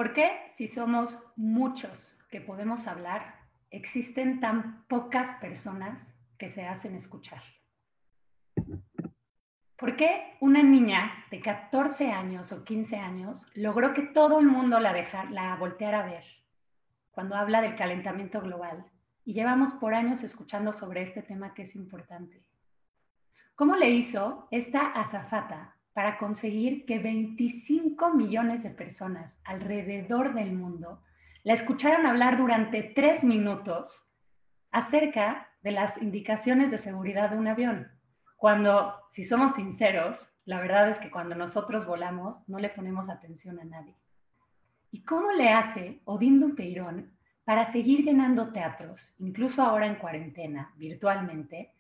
¿Por qué, si somos muchos que podemos hablar, existen tan pocas personas que se hacen escuchar? ¿Por qué una niña de 14 años o 15 años logró que todo el mundo la volteara a ver cuando habla del calentamiento global? Y llevamos por años escuchando sobre este tema que es importante. ¿Cómo le hizo esta azafata para conseguir que 25 millones de personas alrededor del mundo la escucharan hablar durante 3 minutos acerca de las indicaciones de seguridad de un avión? Cuando, si somos sinceros, la verdad es que cuando nosotros volamos no le ponemos atención a nadie. ¿Y cómo le hace Odín Dupeirón para seguir llenando teatros, incluso ahora en cuarentena, virtualmente,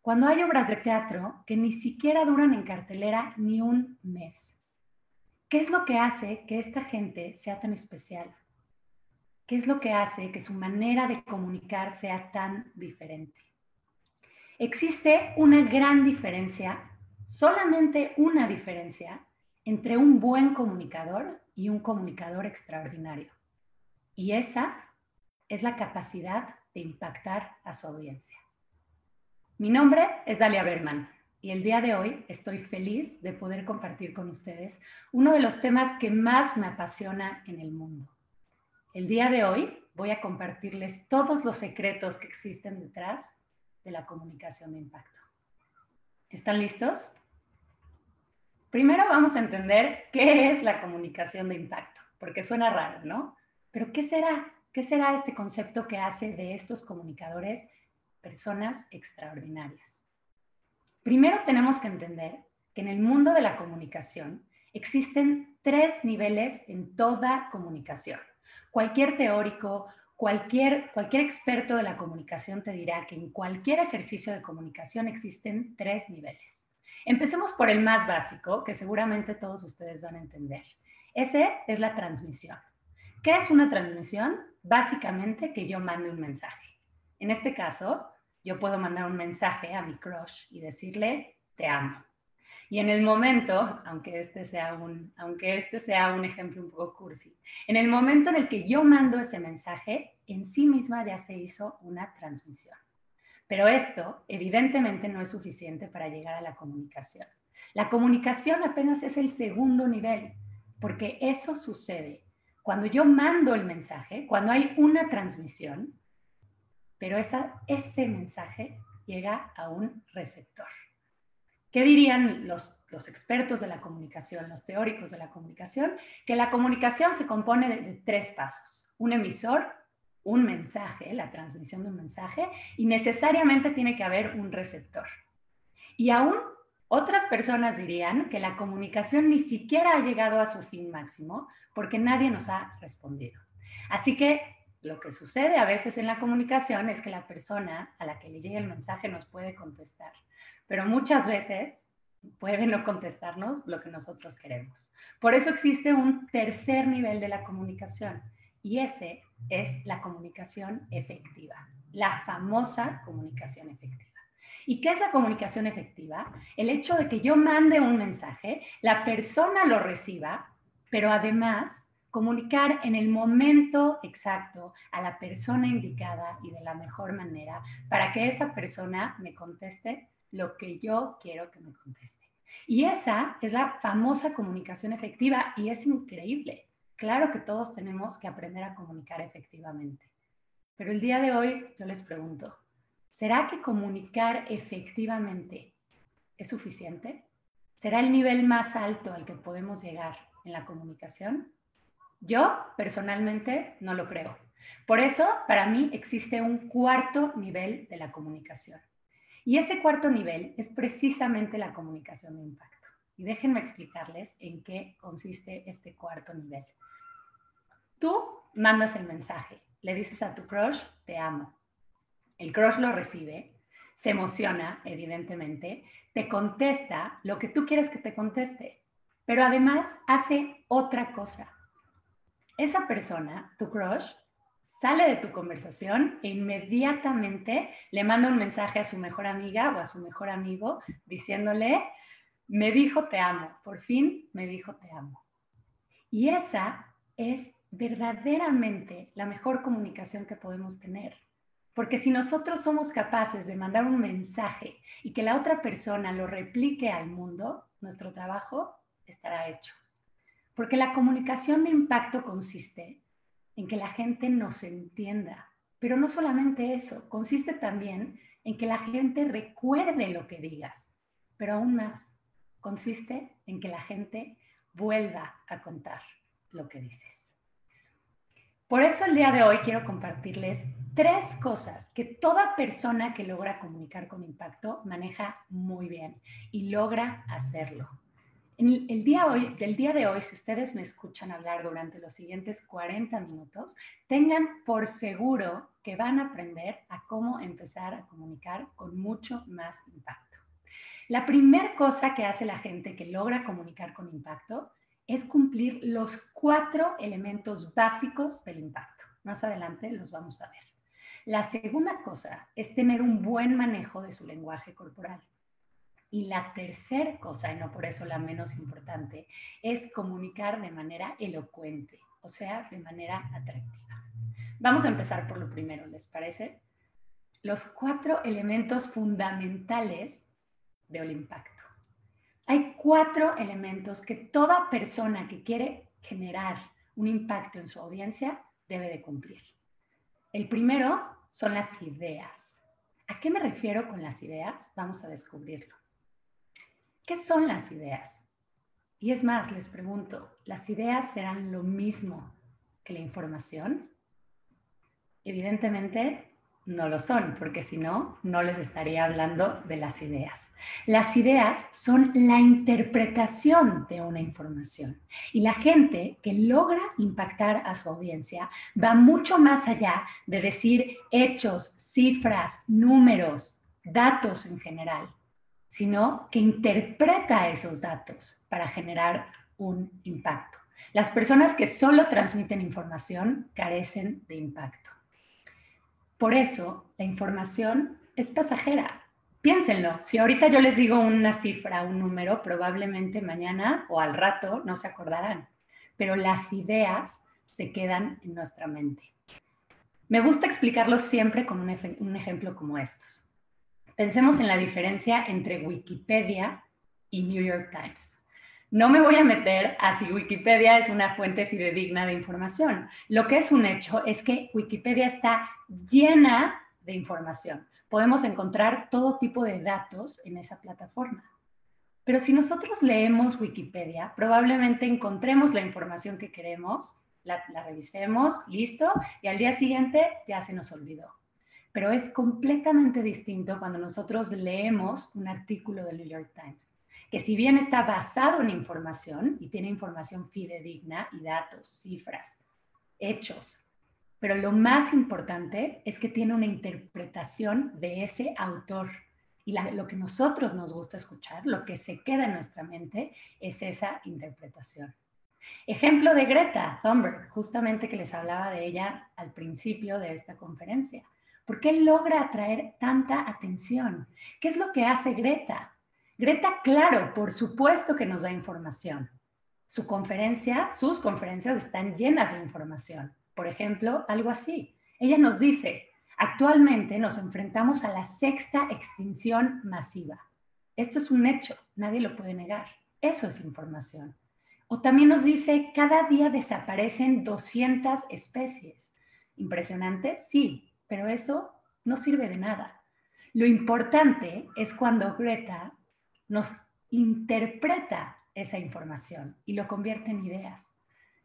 cuando hay obras de teatro que ni siquiera duran en cartelera ni un mes? ¿Qué es lo que hace que esta gente sea tan especial? ¿Qué es lo que hace que su manera de comunicar sea tan diferente? Existe una gran diferencia, solamente una diferencia, entre un buen comunicador y un comunicador extraordinario. Y esa es la capacidad de impactar a su audiencia. Mi nombre es Dalia Berman y el día de hoy estoy feliz de poder compartir con ustedes uno de los temas que más me apasiona en el mundo. El día de hoy voy a compartirles todos los secretos que existen detrás de la comunicación de impacto. ¿Están listos? Primero vamos a entender qué es la comunicación de impacto, porque suena raro, ¿no? Pero ¿qué será? ¿Qué será este concepto que hace de estos comunicadores personas extraordinarias? Primero tenemos que entender que en el mundo de la comunicación existen 3 niveles en toda comunicación. Cualquier teórico, cualquier experto de la comunicación te dirá que en cualquier ejercicio de comunicación existen 3 niveles. Empecemos por el más básico, que seguramente todos ustedes van a entender. Ese es la transmisión. ¿Qué es una transmisión? Básicamente que yo mande un mensaje. En este caso, yo puedo mandar un mensaje a mi crush y decirle, te amo. Y en el momento, aunque este sea un ejemplo un poco cursi, en el momento en el que yo mando ese mensaje, en sí misma ya se hizo una transmisión. Pero esto, evidentemente, no es suficiente para llegar a la comunicación. La comunicación apenas es el segundo nivel, porque eso sucede cuando yo mando el mensaje, cuando hay una transmisión, pero ese mensaje llega a un receptor. ¿Qué dirían los expertos de la comunicación, los teóricos de la comunicación? Que la comunicación se compone de 3 pasos. Un emisor, un mensaje, la transmisión de un mensaje, y necesariamente tiene que haber un receptor. Y aún otras personas dirían que la comunicación ni siquiera ha llegado a su fin máximo porque nadie nos ha respondido. Así que lo que sucede a veces en la comunicación es que la persona a la que le llega el mensaje nos puede contestar, pero muchas veces puede no contestarnos lo que nosotros queremos. Por eso existe un tercer nivel de la comunicación y ese es la comunicación efectiva, la famosa comunicación efectiva. ¿Y qué es la comunicación efectiva? El hecho de que yo mande un mensaje, la persona lo reciba, pero además comunicar en el momento exacto a la persona indicada y de la mejor manera para que esa persona me conteste lo que yo quiero que me conteste. Y esa es la famosa comunicación efectiva y es increíble. Claro que todos tenemos que aprender a comunicar efectivamente. Pero el día de hoy yo les pregunto, ¿será que comunicar efectivamente es suficiente? ¿Será el nivel más alto al que podemos llegar en la comunicación? Yo, personalmente, no lo creo. Por eso, para mí, existe un cuarto nivel de la comunicación. Y ese cuarto nivel es precisamente la comunicación de impacto. Y déjenme explicarles en qué consiste este cuarto nivel. Tú mandas el mensaje, le dices a tu crush, te amo. El crush lo recibe, se emociona, evidentemente, te contesta lo que tú quieres que te conteste, pero además hace otra cosa. Esa persona, tu crush, sale de tu conversación e inmediatamente le manda un mensaje a su mejor amiga o a su mejor amigo diciéndole, me dijo te amo, por fin me dijo te amo. Y esa es verdaderamente la mejor comunicación que podemos tener. Porque si nosotros somos capaces de mandar un mensaje y que la otra persona lo replique al mundo, nuestro trabajo estará hecho. Porque la comunicación de impacto consiste en que la gente nos entienda. Pero no solamente eso, consiste también en que la gente recuerde lo que digas. Pero aún más, consiste en que la gente vuelva a contar lo que dices. Por eso el día de hoy quiero compartirles 3 cosas que toda persona que logra comunicar con impacto maneja muy bien y logra hacerlo. Del día de hoy, si ustedes me escuchan hablar durante los siguientes 40 minutos, tengan por seguro que van a aprender a cómo empezar a comunicar con mucho más impacto. La primera cosa que hace la gente que logra comunicar con impacto es cumplir los 4 elementos básicos del impacto. Más adelante los vamos a ver. La segunda cosa es tener un buen manejo de su lenguaje corporal. Y la tercera cosa, y no por eso la menos importante, es comunicar de manera elocuente, o sea, de manera atractiva. Vamos a empezar por lo primero, ¿les parece? Los 4 elementos fundamentales del impacto. Hay 4 elementos que toda persona que quiere generar un impacto en su audiencia debe de cumplir. El primero son las ideas. ¿A qué me refiero con las ideas? Vamos a descubrirlo. ¿Qué son las ideas? Y es más, les pregunto, ¿las ideas serán lo mismo que la información? Evidentemente no lo son, porque si no, no les estaría hablando de las ideas. Las ideas son la interpretación de una información y la gente que logra impactar a su audiencia va mucho más allá de decir hechos, cifras, números, datos en general, sino que interpreta esos datos para generar un impacto. Las personas que solo transmiten información carecen de impacto. Por eso, la información es pasajera. Piénsenlo, si ahorita yo les digo una cifra, un número, probablemente mañana o al rato no se acordarán, pero las ideas se quedan en nuestra mente. Me gusta explicarlo siempre con un ejemplo como estos. Pensemos en la diferencia entre Wikipedia y New York Times. No me voy a meter a si Wikipedia es una fuente fidedigna de información. Lo que es un hecho es que Wikipedia está llena de información. Podemos encontrar todo tipo de datos en esa plataforma. Pero si nosotros leemos Wikipedia, probablemente encontremos la información que queremos, la revisemos, listo, y al día siguiente ya se nos olvidó. Pero es completamente distinto cuando nosotros leemos un artículo del New York Times, que si bien está basado en información y tiene información fidedigna y datos, cifras, hechos, pero lo más importante es que tiene una interpretación de ese autor. Y lo que nosotros nos gusta escuchar, lo que se queda en nuestra mente, es esa interpretación. Ejemplo de Greta Thunberg, justamente que les hablaba de ella al principio de esta conferencia. ¿Por qué logra atraer tanta atención? ¿Qué es lo que hace Greta? Greta, claro, por supuesto que nos da información. Sus conferencias están llenas de información. Por ejemplo, algo así. Ella nos dice, actualmente nos enfrentamos a la 6ª extinción masiva. Esto es un hecho, nadie lo puede negar. Eso es información. O también nos dice, cada día desaparecen 200 especies. ¿Impresionante? Sí, pero eso no sirve de nada. Lo importante es cuando Greta nos interpreta esa información y lo convierte en ideas.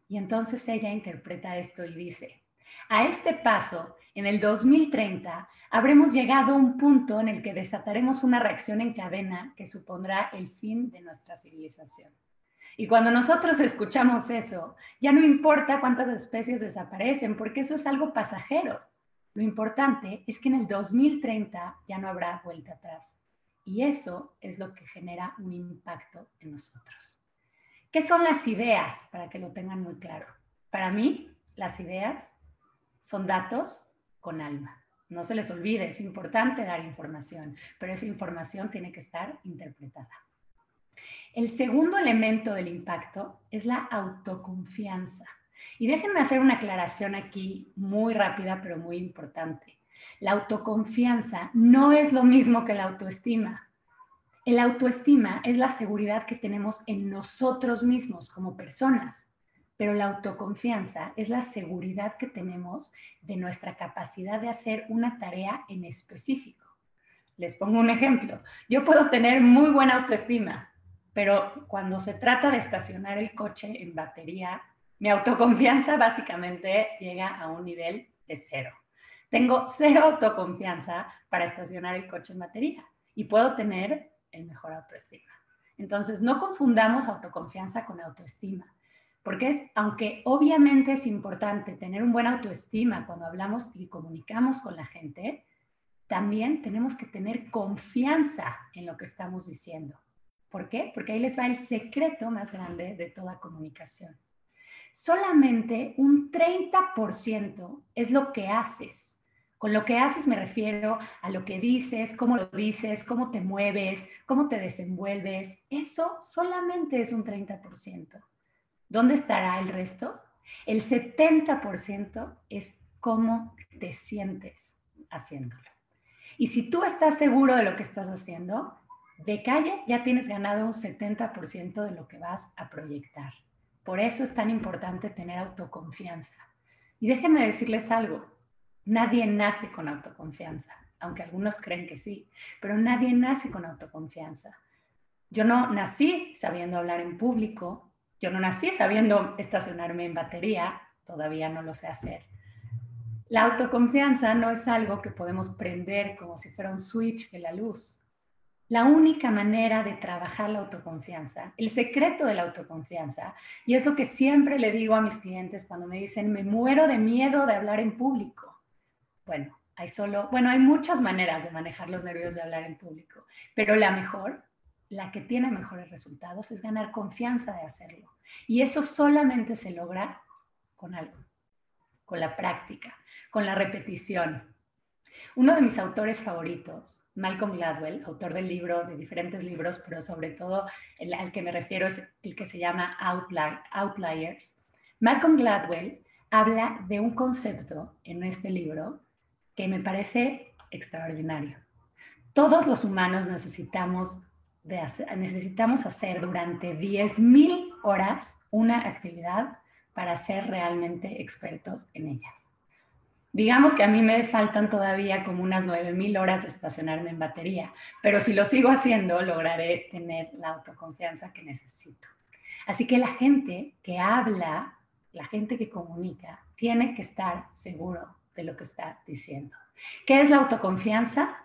Y entonces ella interpreta esto y dice, a este paso, en el 2030, habremos llegado a un punto en el que desataremos una reacción en cadena que supondrá el fin de nuestra civilización. Y cuando nosotros escuchamos eso, ya no importa cuántas especies desaparecen, porque eso es algo pasajero. Lo importante es que en el 2030 ya no habrá vuelta atrás. Y eso es lo que genera un impacto en nosotros. ¿Qué son las ideas? Para que lo tengan muy claro. Para mí, las ideas son datos con alma. No se les olvide, es importante dar información, pero esa información tiene que estar interpretada. El segundo elemento del impacto es la autoconfianza. Y déjenme hacer una aclaración aquí muy rápida, pero muy importante. La autoconfianza no es lo mismo que la autoestima. El autoestima es la seguridad que tenemos en nosotros mismos como personas, pero la autoconfianza es la seguridad que tenemos de nuestra capacidad de hacer una tarea en específico. Les pongo un ejemplo. Yo puedo tener muy buena autoestima, pero cuando se trata de estacionar el coche en batería, mi autoconfianza básicamente llega a un nivel de cero. Tengo cero autoconfianza para estacionar el coche en batería y puedo tener el mejor autoestima. Entonces, no confundamos autoconfianza con autoestima, porque aunque obviamente es importante tener un buen autoestima cuando hablamos y comunicamos con la gente, también tenemos que tener confianza en lo que estamos diciendo. ¿Por qué? Porque ahí les va el secreto más grande de toda comunicación. Solamente un 30% es lo que haces. Con lo que haces me refiero a lo que dices, cómo te mueves, cómo te desenvuelves. Eso solamente es un 30%. ¿Dónde estará el resto? El 70% es cómo te sientes haciéndolo. Y si tú estás seguro de lo que estás haciendo, de calle ya tienes ganado un 70% de lo que vas a proyectar. Por eso es tan importante tener autoconfianza. Y déjenme decirles algo, nadie nace con autoconfianza, aunque algunos creen que sí, pero nadie nace con autoconfianza. Yo no nací sabiendo hablar en público, yo no nací sabiendo estacionarme en batería, todavía no lo sé hacer. La autoconfianza no es algo que podemos prender como si fuera un switch de la luz. La única manera de trabajar la autoconfianza, el secreto de la autoconfianza, y es lo que siempre le digo a mis clientes cuando me dicen, me muero de miedo de hablar en público. Bueno, hay muchas maneras de manejar los nervios de hablar en público, pero la mejor, la que tiene mejores resultados, es ganar confianza de hacerlo. Y eso solamente se logra con algo, con la práctica, con la repetición. Uno de mis autores favoritos, Malcolm Gladwell, autor de diferentes libros, pero sobre todo al que me refiero es el que se llama Outliers. Malcolm Gladwell habla de un concepto en este libro que me parece extraordinario. Todos los humanos necesitamos hacer durante 10,000 horas una actividad para ser realmente expertos en ellas. Digamos que a mí me faltan todavía como unas 9,000 horas de estacionarme en batería, pero si lo sigo haciendo, lograré tener la autoconfianza que necesito. Así que la gente que habla, la gente que comunica, tiene que estar seguro de lo que está diciendo. ¿Qué es la autoconfianza?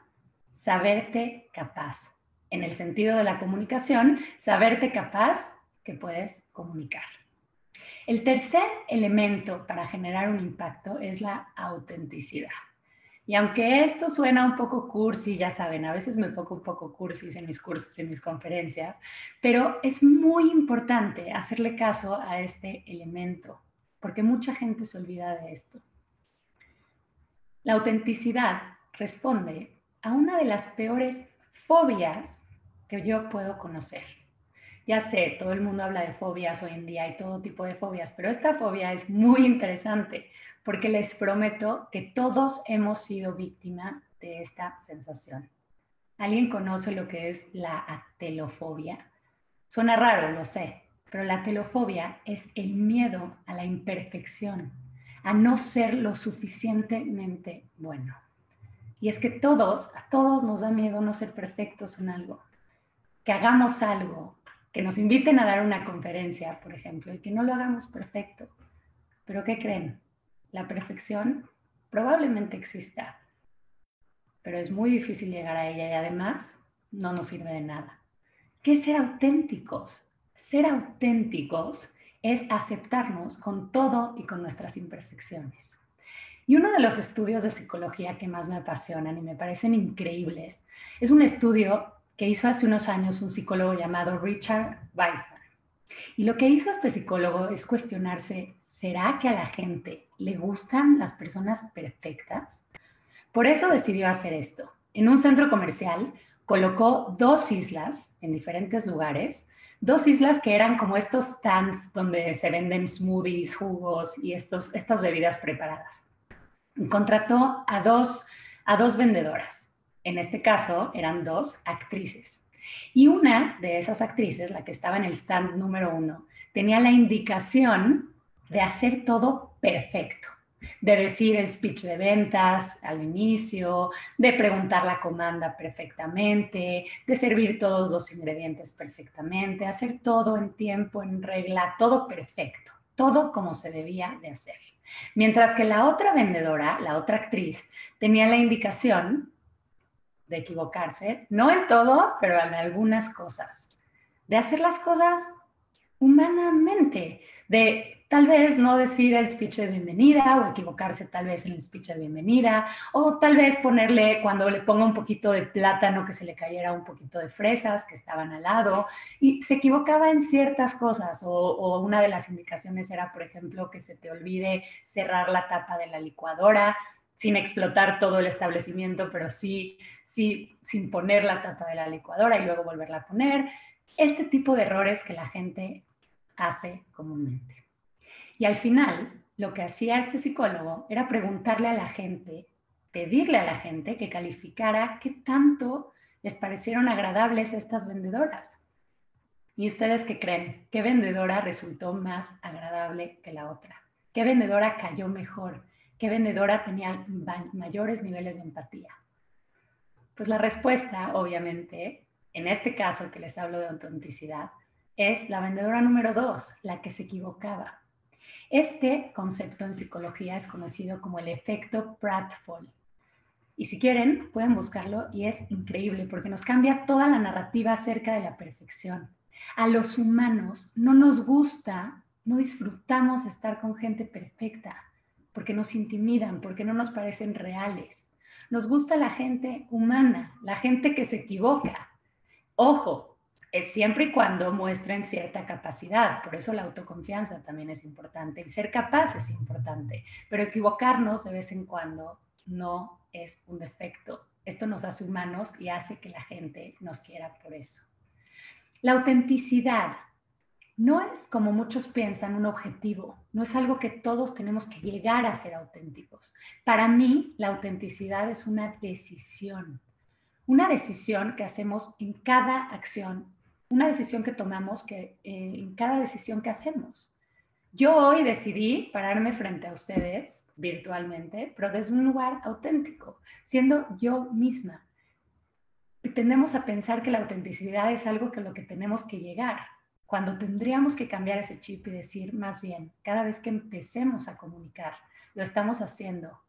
Saberte capaz. En el sentido de la comunicación, saberte capaz que puedes comunicar. El tercer elemento para generar un impacto es la autenticidad. Y aunque esto suena un poco cursi, ya saben, a veces me pongo un poco cursis en mis cursos, en mis conferencias, pero es muy importante hacerle caso a este elemento, porque mucha gente se olvida de esto. La autenticidad responde a una de las peores fobias que yo puedo conocer. Ya sé, todo el mundo habla de fobias hoy en día, hay todo tipo de fobias, pero esta fobia es muy interesante porque les prometo que todos hemos sido víctima de esta sensación. ¿Alguien conoce lo que es la atelofobia? Suena raro, lo sé, pero la atelofobia es el miedo a la imperfección, a no ser lo suficientemente bueno. Y es que a todos nos da miedo no ser perfectos en algo, que hagamos algo, que nos inviten a dar una conferencia, por ejemplo, y que no lo hagamos perfecto. ¿Pero qué creen? La perfección probablemente exista, pero es muy difícil llegar a ella y además no nos sirve de nada. ¿Qué es ser auténticos? Ser auténticos es aceptarnos con todo y con nuestras imperfecciones. Y uno de los estudios de psicología que más me apasionan y me parecen increíbles es un estudio que hizo hace unos años un psicólogo llamado Richard Wiseman. Y lo que hizo este psicólogo es cuestionarse, ¿será que a la gente le gustan las personas perfectas? Por eso decidió hacer esto. En un centro comercial colocó 2 islas en diferentes lugares, 2 islas que eran como estos stands donde se venden smoothies, jugos y estas bebidas preparadas. Contrató a dos vendedoras. En este caso eran 2 actrices. Y una de esas actrices, la que estaba en el stand número 1, tenía la indicación de hacer todo perfecto, de decir el speech de ventas al inicio, de preguntar la comanda perfectamente, de servir todos los ingredientes perfectamente, hacer todo en tiempo, en regla, todo perfecto, todo como se debía de hacer. Mientras que la otra vendedora, la otra actriz, tenía la indicación de equivocarse, no en todo, pero en algunas cosas, de hacer las cosas humanamente, de tal vez no decir el speech de bienvenida o equivocarse tal vez en el speech de bienvenida o tal vez ponerle, cuando le ponga un poquito de plátano, que se le cayera un poquito de fresas que estaban al lado y se equivocaba en ciertas cosas o una de las indicaciones era, por ejemplo, que se te olvide cerrar la tapa de la licuadora sin explotar todo el establecimiento, pero sí sin poner la tapa de la licuadora y luego volverla a poner. Este tipo de errores que la gente hace comúnmente. Y al final, lo que hacía este psicólogo era preguntarle a la gente, pedirle a la gente que calificara qué tanto les parecieron agradables estas vendedoras. ¿Y ustedes qué creen? ¿Qué vendedora resultó más agradable que la otra? ¿Qué vendedora cayó mejor? ¿Qué vendedora tenía mayores niveles de empatía? Pues la respuesta, obviamente, en este caso que les hablo de autenticidad, es la vendedora número 2, la que se equivocaba. Este concepto en psicología es conocido como el efecto Pratfall. Y si quieren, pueden buscarlo y es increíble porque nos cambia toda la narrativa acerca de la perfección. A los humanos no nos gusta, no disfrutamos estar con gente perfecta porque nos intimidan, porque no nos parecen reales. Nos gusta la gente humana, la gente que se equivoca. Ojo, es siempre y cuando muestren cierta capacidad, por eso la autoconfianza también es importante y ser capaz es importante, pero equivocarnos de vez en cuando no es un defecto. Esto nos hace humanos y hace que la gente nos quiera por eso. La autenticidad no es, como muchos piensan, un objetivo, no es algo que todos tenemos que llegar a ser auténticos. Para mí, la autenticidad es una decisión que hacemos en cada acción, una decisión que tomamos en cada decisión que hacemos. Yo hoy decidí pararme frente a ustedes virtualmente, pero desde un lugar auténtico, siendo yo misma. Y tendemos a pensar que la autenticidad es algo que lo que tenemos que llegar, cuando tendríamos que cambiar ese chip y decir, más bien, cada vez que empecemos a comunicar, lo estamos haciendo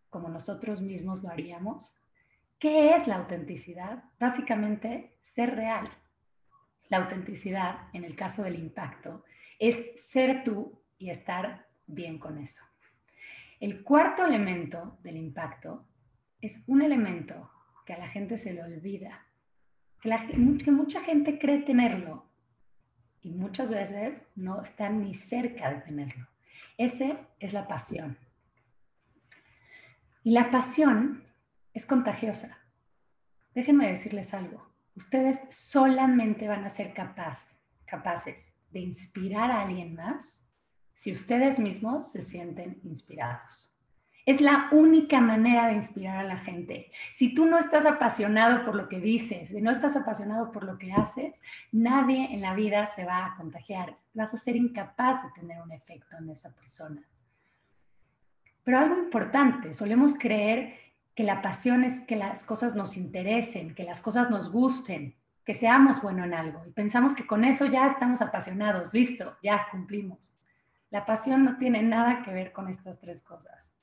como nosotros mismos lo haríamos. ¿Qué es la autenticidad? Básicamente, ser real. La autenticidad, en el caso del impacto, es ser tú y estar bien con eso. El cuarto elemento del impacto es un elemento que a la gente se le olvida, que mucha gente cree tenerlo y muchas veces no están ni cerca de tenerlo. Ese es la pasión. Y la pasión es contagiosa. Déjenme decirles algo. Ustedes solamente van a ser capaces de inspirar a alguien más si ustedes mismos se sienten inspirados. Es la única manera de inspirar a la gente. Si tú no estás apasionado por lo que dices, si no estás apasionado por lo que haces, nadie en la vida se va a contagiar. Vas a ser incapaz de tener un efecto en esa persona. Pero algo importante, solemos creer que la pasión es que las cosas nos interesen, que las cosas nos gusten, que seamos buenos en algo. Y pensamos que con eso ya estamos apasionados, listo, ya cumplimos. La pasión no tiene nada que ver con estas 3 cosas.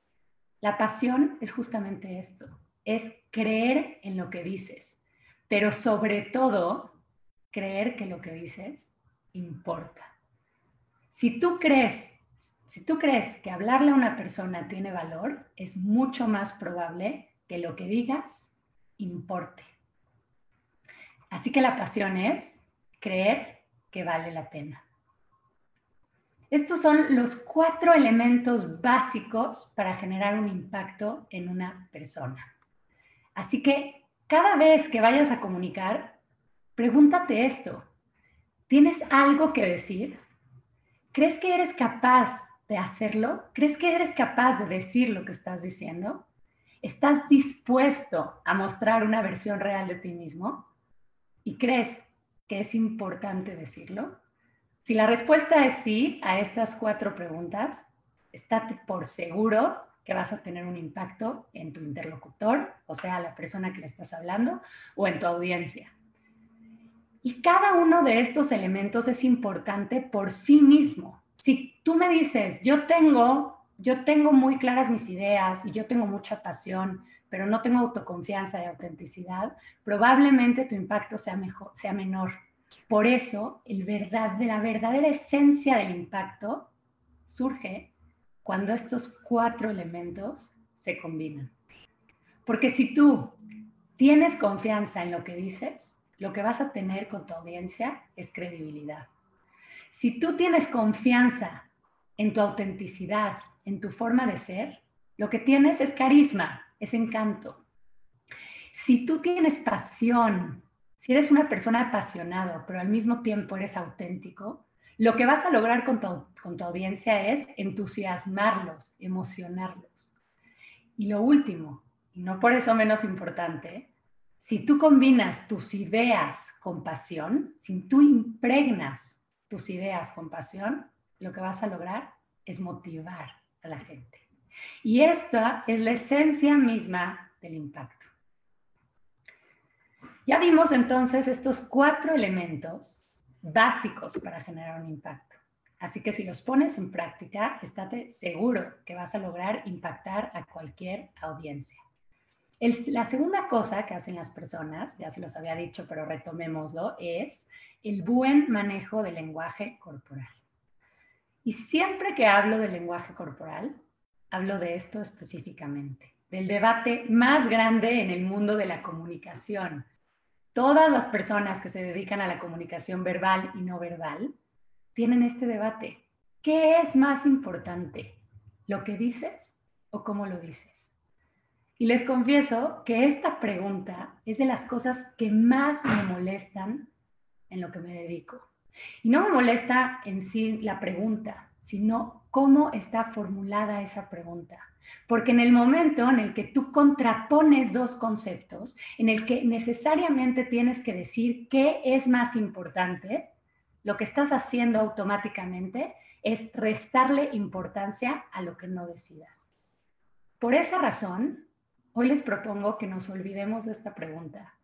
La pasión es justamente esto, es creer en lo que dices, pero sobre todo, creer que lo que dices importa. Si tú crees que hablarle a una persona tiene valor, es mucho más probable que lo que digas importe. Así que la pasión es creer que vale la pena. Estos son los 4 elementos básicos para generar un impacto en una persona. Así que cada vez que vayas a comunicar, pregúntate esto. ¿Tienes algo que decir? ¿Crees que eres capaz de hacerlo? ¿Crees que eres capaz de decir lo que estás diciendo? ¿Estás dispuesto a mostrar una versión real de ti mismo? ¿Y crees que es importante decirlo? Si la respuesta es sí a estas 4 preguntas, estate por seguro que vas a tener un impacto en tu interlocutor, o sea, la persona que le estás hablando, o en tu audiencia. Y cada uno de estos elementos es importante por sí mismo. Si tú me dices, yo tengo muy claras mis ideas y yo tengo mucha pasión, pero no tengo autoconfianza y autenticidad, probablemente tu impacto sea menor. Por eso, la verdadera esencia del impacto surge cuando estos 4 elementos se combinan. Porque si tú tienes confianza en lo que dices, lo que vas a tener con tu audiencia es credibilidad. Si tú tienes confianza en tu autenticidad, en tu forma de ser, lo que tienes es carisma, es encanto. Si tú tienes pasión, si eres una persona apasionada, pero al mismo tiempo eres auténtico, lo que vas a lograr con tu audiencia es entusiasmarlos, emocionarlos. Y lo último, y no por eso menos importante, si tú combinas tus ideas con pasión, si tú impregnas tus ideas con pasión, lo que vas a lograr es motivar a la gente. Y esta es la esencia misma del impacto. Ya vimos entonces estos 4 elementos básicos para generar un impacto. Así que si los pones en práctica, estate seguro que vas a lograr impactar a cualquier audiencia. La segunda cosa que hacen las personas, ya se los había dicho, pero retomémoslo, es el buen manejo del lenguaje corporal. Y siempre que hablo del lenguaje corporal, hablo de esto específicamente, del debate más grande en el mundo de la comunicación. Todas las personas que se dedican a la comunicación verbal y no verbal tienen este debate. ¿Qué es más importante? ¿Lo que dices o cómo lo dices? Y les confieso que esta pregunta es de las cosas que más me molestan en lo que me dedico. Y no me molesta en sí la pregunta, sino cómo está formulada esa pregunta. Porque en el momento en el que tú contrapones 2 conceptos, en el que necesariamente tienes que decir qué es más importante, lo que estás haciendo automáticamente es restarle importancia a lo que no decidas. Por esa razón, hoy les propongo que nos olvidemos de esta pregunta,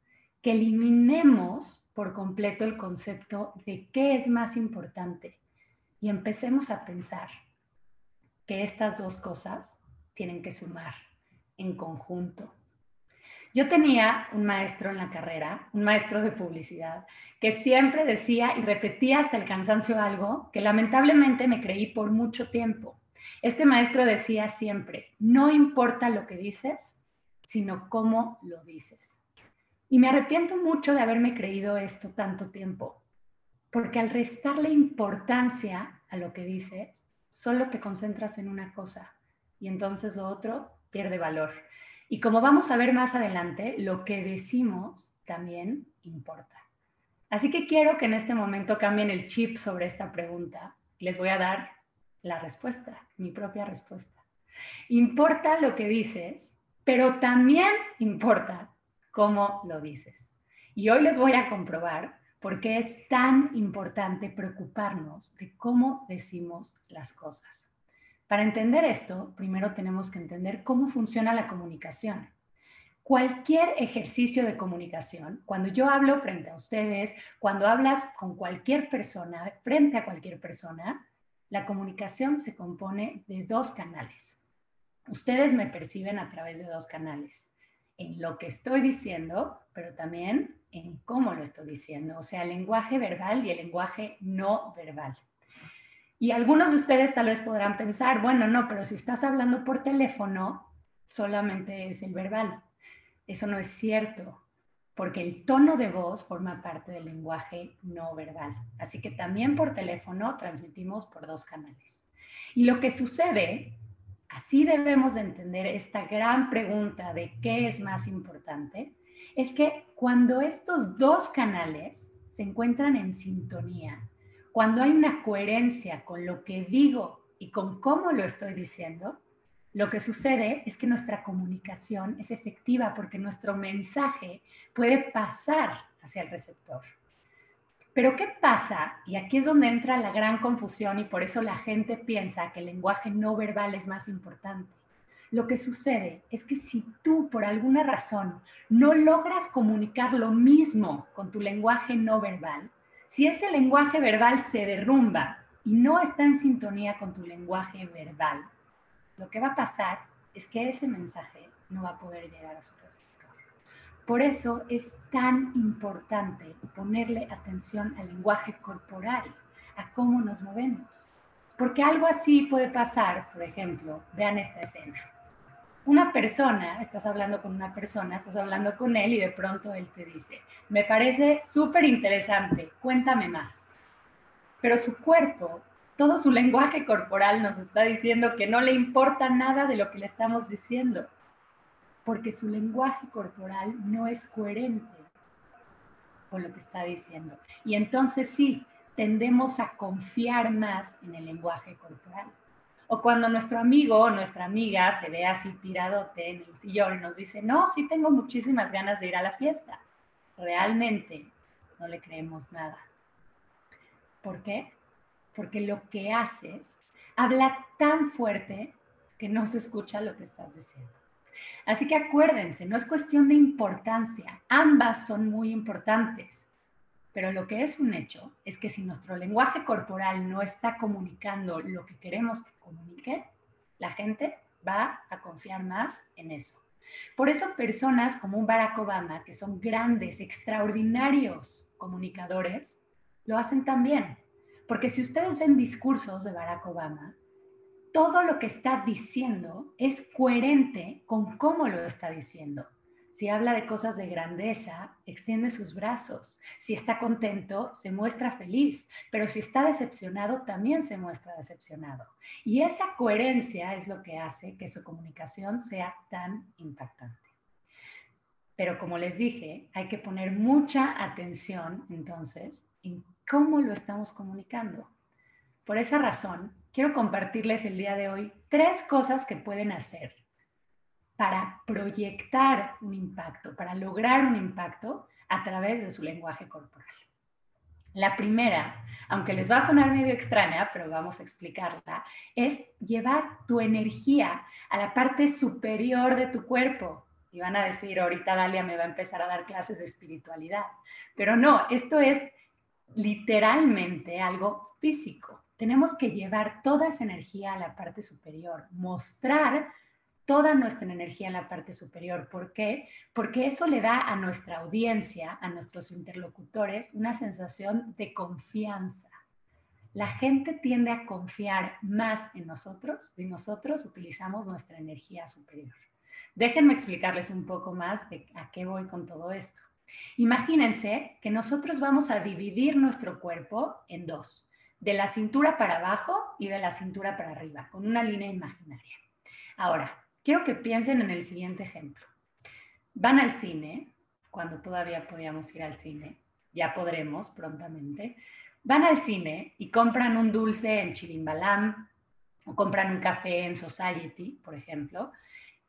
que eliminemos por completo el concepto de qué es más importante y empecemos a pensar que estas 2 cosas tienen que sumar en conjunto. Yo tenía un maestro en la carrera, un maestro de publicidad, que siempre decía y repetía hasta el cansancio algo que lamentablemente me creí por mucho tiempo. Este maestro decía siempre, no importa lo que dices, sino cómo lo dices. Y me arrepiento mucho de haberme creído esto tanto tiempo, porque al restarle importancia a lo que dices, solo te concentras en una cosa y entonces lo otro pierde valor. Y como vamos a ver más adelante, lo que decimos también importa. Así que quiero que en este momento cambien el chip sobre esta pregunta. Les voy a dar la respuesta, mi propia respuesta. Importa lo que dices, pero también importa cómo lo dices. Y hoy les voy a comprobar por qué es tan importante preocuparnos de cómo decimos las cosas. Para entender esto, primero tenemos que entender cómo funciona la comunicación. Cualquier ejercicio de comunicación, cuando yo hablo frente a ustedes, cuando hablas con cualquier persona, frente a cualquier persona, la comunicación se compone de 2 canales. Ustedes me perciben a través de 2 canales, en lo que estoy diciendo, pero también en cómo lo estoy diciendo, o sea, el lenguaje verbal y el lenguaje no verbal. Y algunos de ustedes tal vez podrán pensar, bueno, no, pero si estás hablando por teléfono, solamente es el verbal. Eso no es cierto, porque el tono de voz forma parte del lenguaje no verbal. Así que también por teléfono transmitimos por 2 canales. Y lo que sucede, así debemos de entender esta gran pregunta de qué es más importante, es que cuando estos dos canales se encuentran en sintonía, cuando hay una coherencia con lo que digo y con cómo lo estoy diciendo, lo que sucede es que nuestra comunicación es efectiva porque nuestro mensaje puede pasar hacia el receptor. Pero ¿qué pasa? Y aquí es donde entra la gran confusión y por eso la gente piensa que el lenguaje no verbal es más importante. Lo que sucede es que si tú por alguna razón no logras comunicar lo mismo con tu lenguaje no verbal, si ese lenguaje verbal se derrumba y no está en sintonía con tu lenguaje verbal, lo que va a pasar es que ese mensaje no va a poder llegar a su receptor. Por eso es tan importante ponerle atención al lenguaje corporal, a cómo nos movemos. Porque algo así puede pasar, por ejemplo, vean esta escena. Una persona, estás hablando con una persona, estás hablando con él y de pronto él te dice, me parece súper interesante, cuéntame más. Pero su cuerpo, todo su lenguaje corporal nos está diciendo que no le importa nada de lo que le estamos diciendo, porque su lenguaje corporal no es coherente con lo que está diciendo. Y entonces sí, tendemos a confiar más en el lenguaje corporal. O cuando nuestro amigo o nuestra amiga se ve así tiradote en el sillón y nos dice, no, sí tengo muchísimas ganas de ir a la fiesta. Realmente no le creemos nada. ¿Por qué? Porque lo que haces habla tan fuerte que no se escucha lo que estás diciendo. Así que acuérdense, no es cuestión de importancia, ambas son muy importantes, pero lo que es un hecho es que si nuestro lenguaje corporal no está comunicando lo que queremos que comunique, la gente va a confiar más en eso. Por eso personas como un Barack Obama, que son grandes, extraordinarios comunicadores, lo hacen también. Porque si ustedes ven discursos de Barack Obama, todo lo que está diciendo es coherente con cómo lo está diciendo. Si habla de cosas de grandeza, extiende sus brazos. Si está contento, se muestra feliz. Pero si está decepcionado, también se muestra decepcionado. Y esa coherencia es lo que hace que su comunicación sea tan impactante. Pero como les dije, hay que poner mucha atención entonces en cómo lo estamos comunicando. Por esa razón, quiero compartirles el día de hoy 3 cosas que pueden hacer para proyectar un impacto, para lograr un impacto a través de su lenguaje corporal. La primera, aunque les va a sonar medio extraña, pero vamos a explicarla, es llevar tu energía a la parte superior de tu cuerpo. Y van a decir, ahorita Dalia me va a empezar a dar clases de espiritualidad. Pero no, esto es literalmente algo físico. Tenemos que llevar toda esa energía a la parte superior, mostrar toda nuestra energía en la parte superior. ¿Por qué? Porque eso le da a nuestra audiencia, a nuestros interlocutores, una sensación de confianza. La gente tiende a confiar más en nosotros si nosotros utilizamos nuestra energía superior. Déjenme explicarles un poco más de a qué voy con todo esto. Imagínense que nosotros vamos a dividir nuestro cuerpo en 2, de la cintura para abajo y de la cintura para arriba, con una línea imaginaria. Ahora, quiero que piensen en el siguiente ejemplo. Van al cine, cuando todavía podíamos ir al cine, ya podremos prontamente. Van al cine y compran un dulce en Chirimbalam o compran un café en Society, por ejemplo.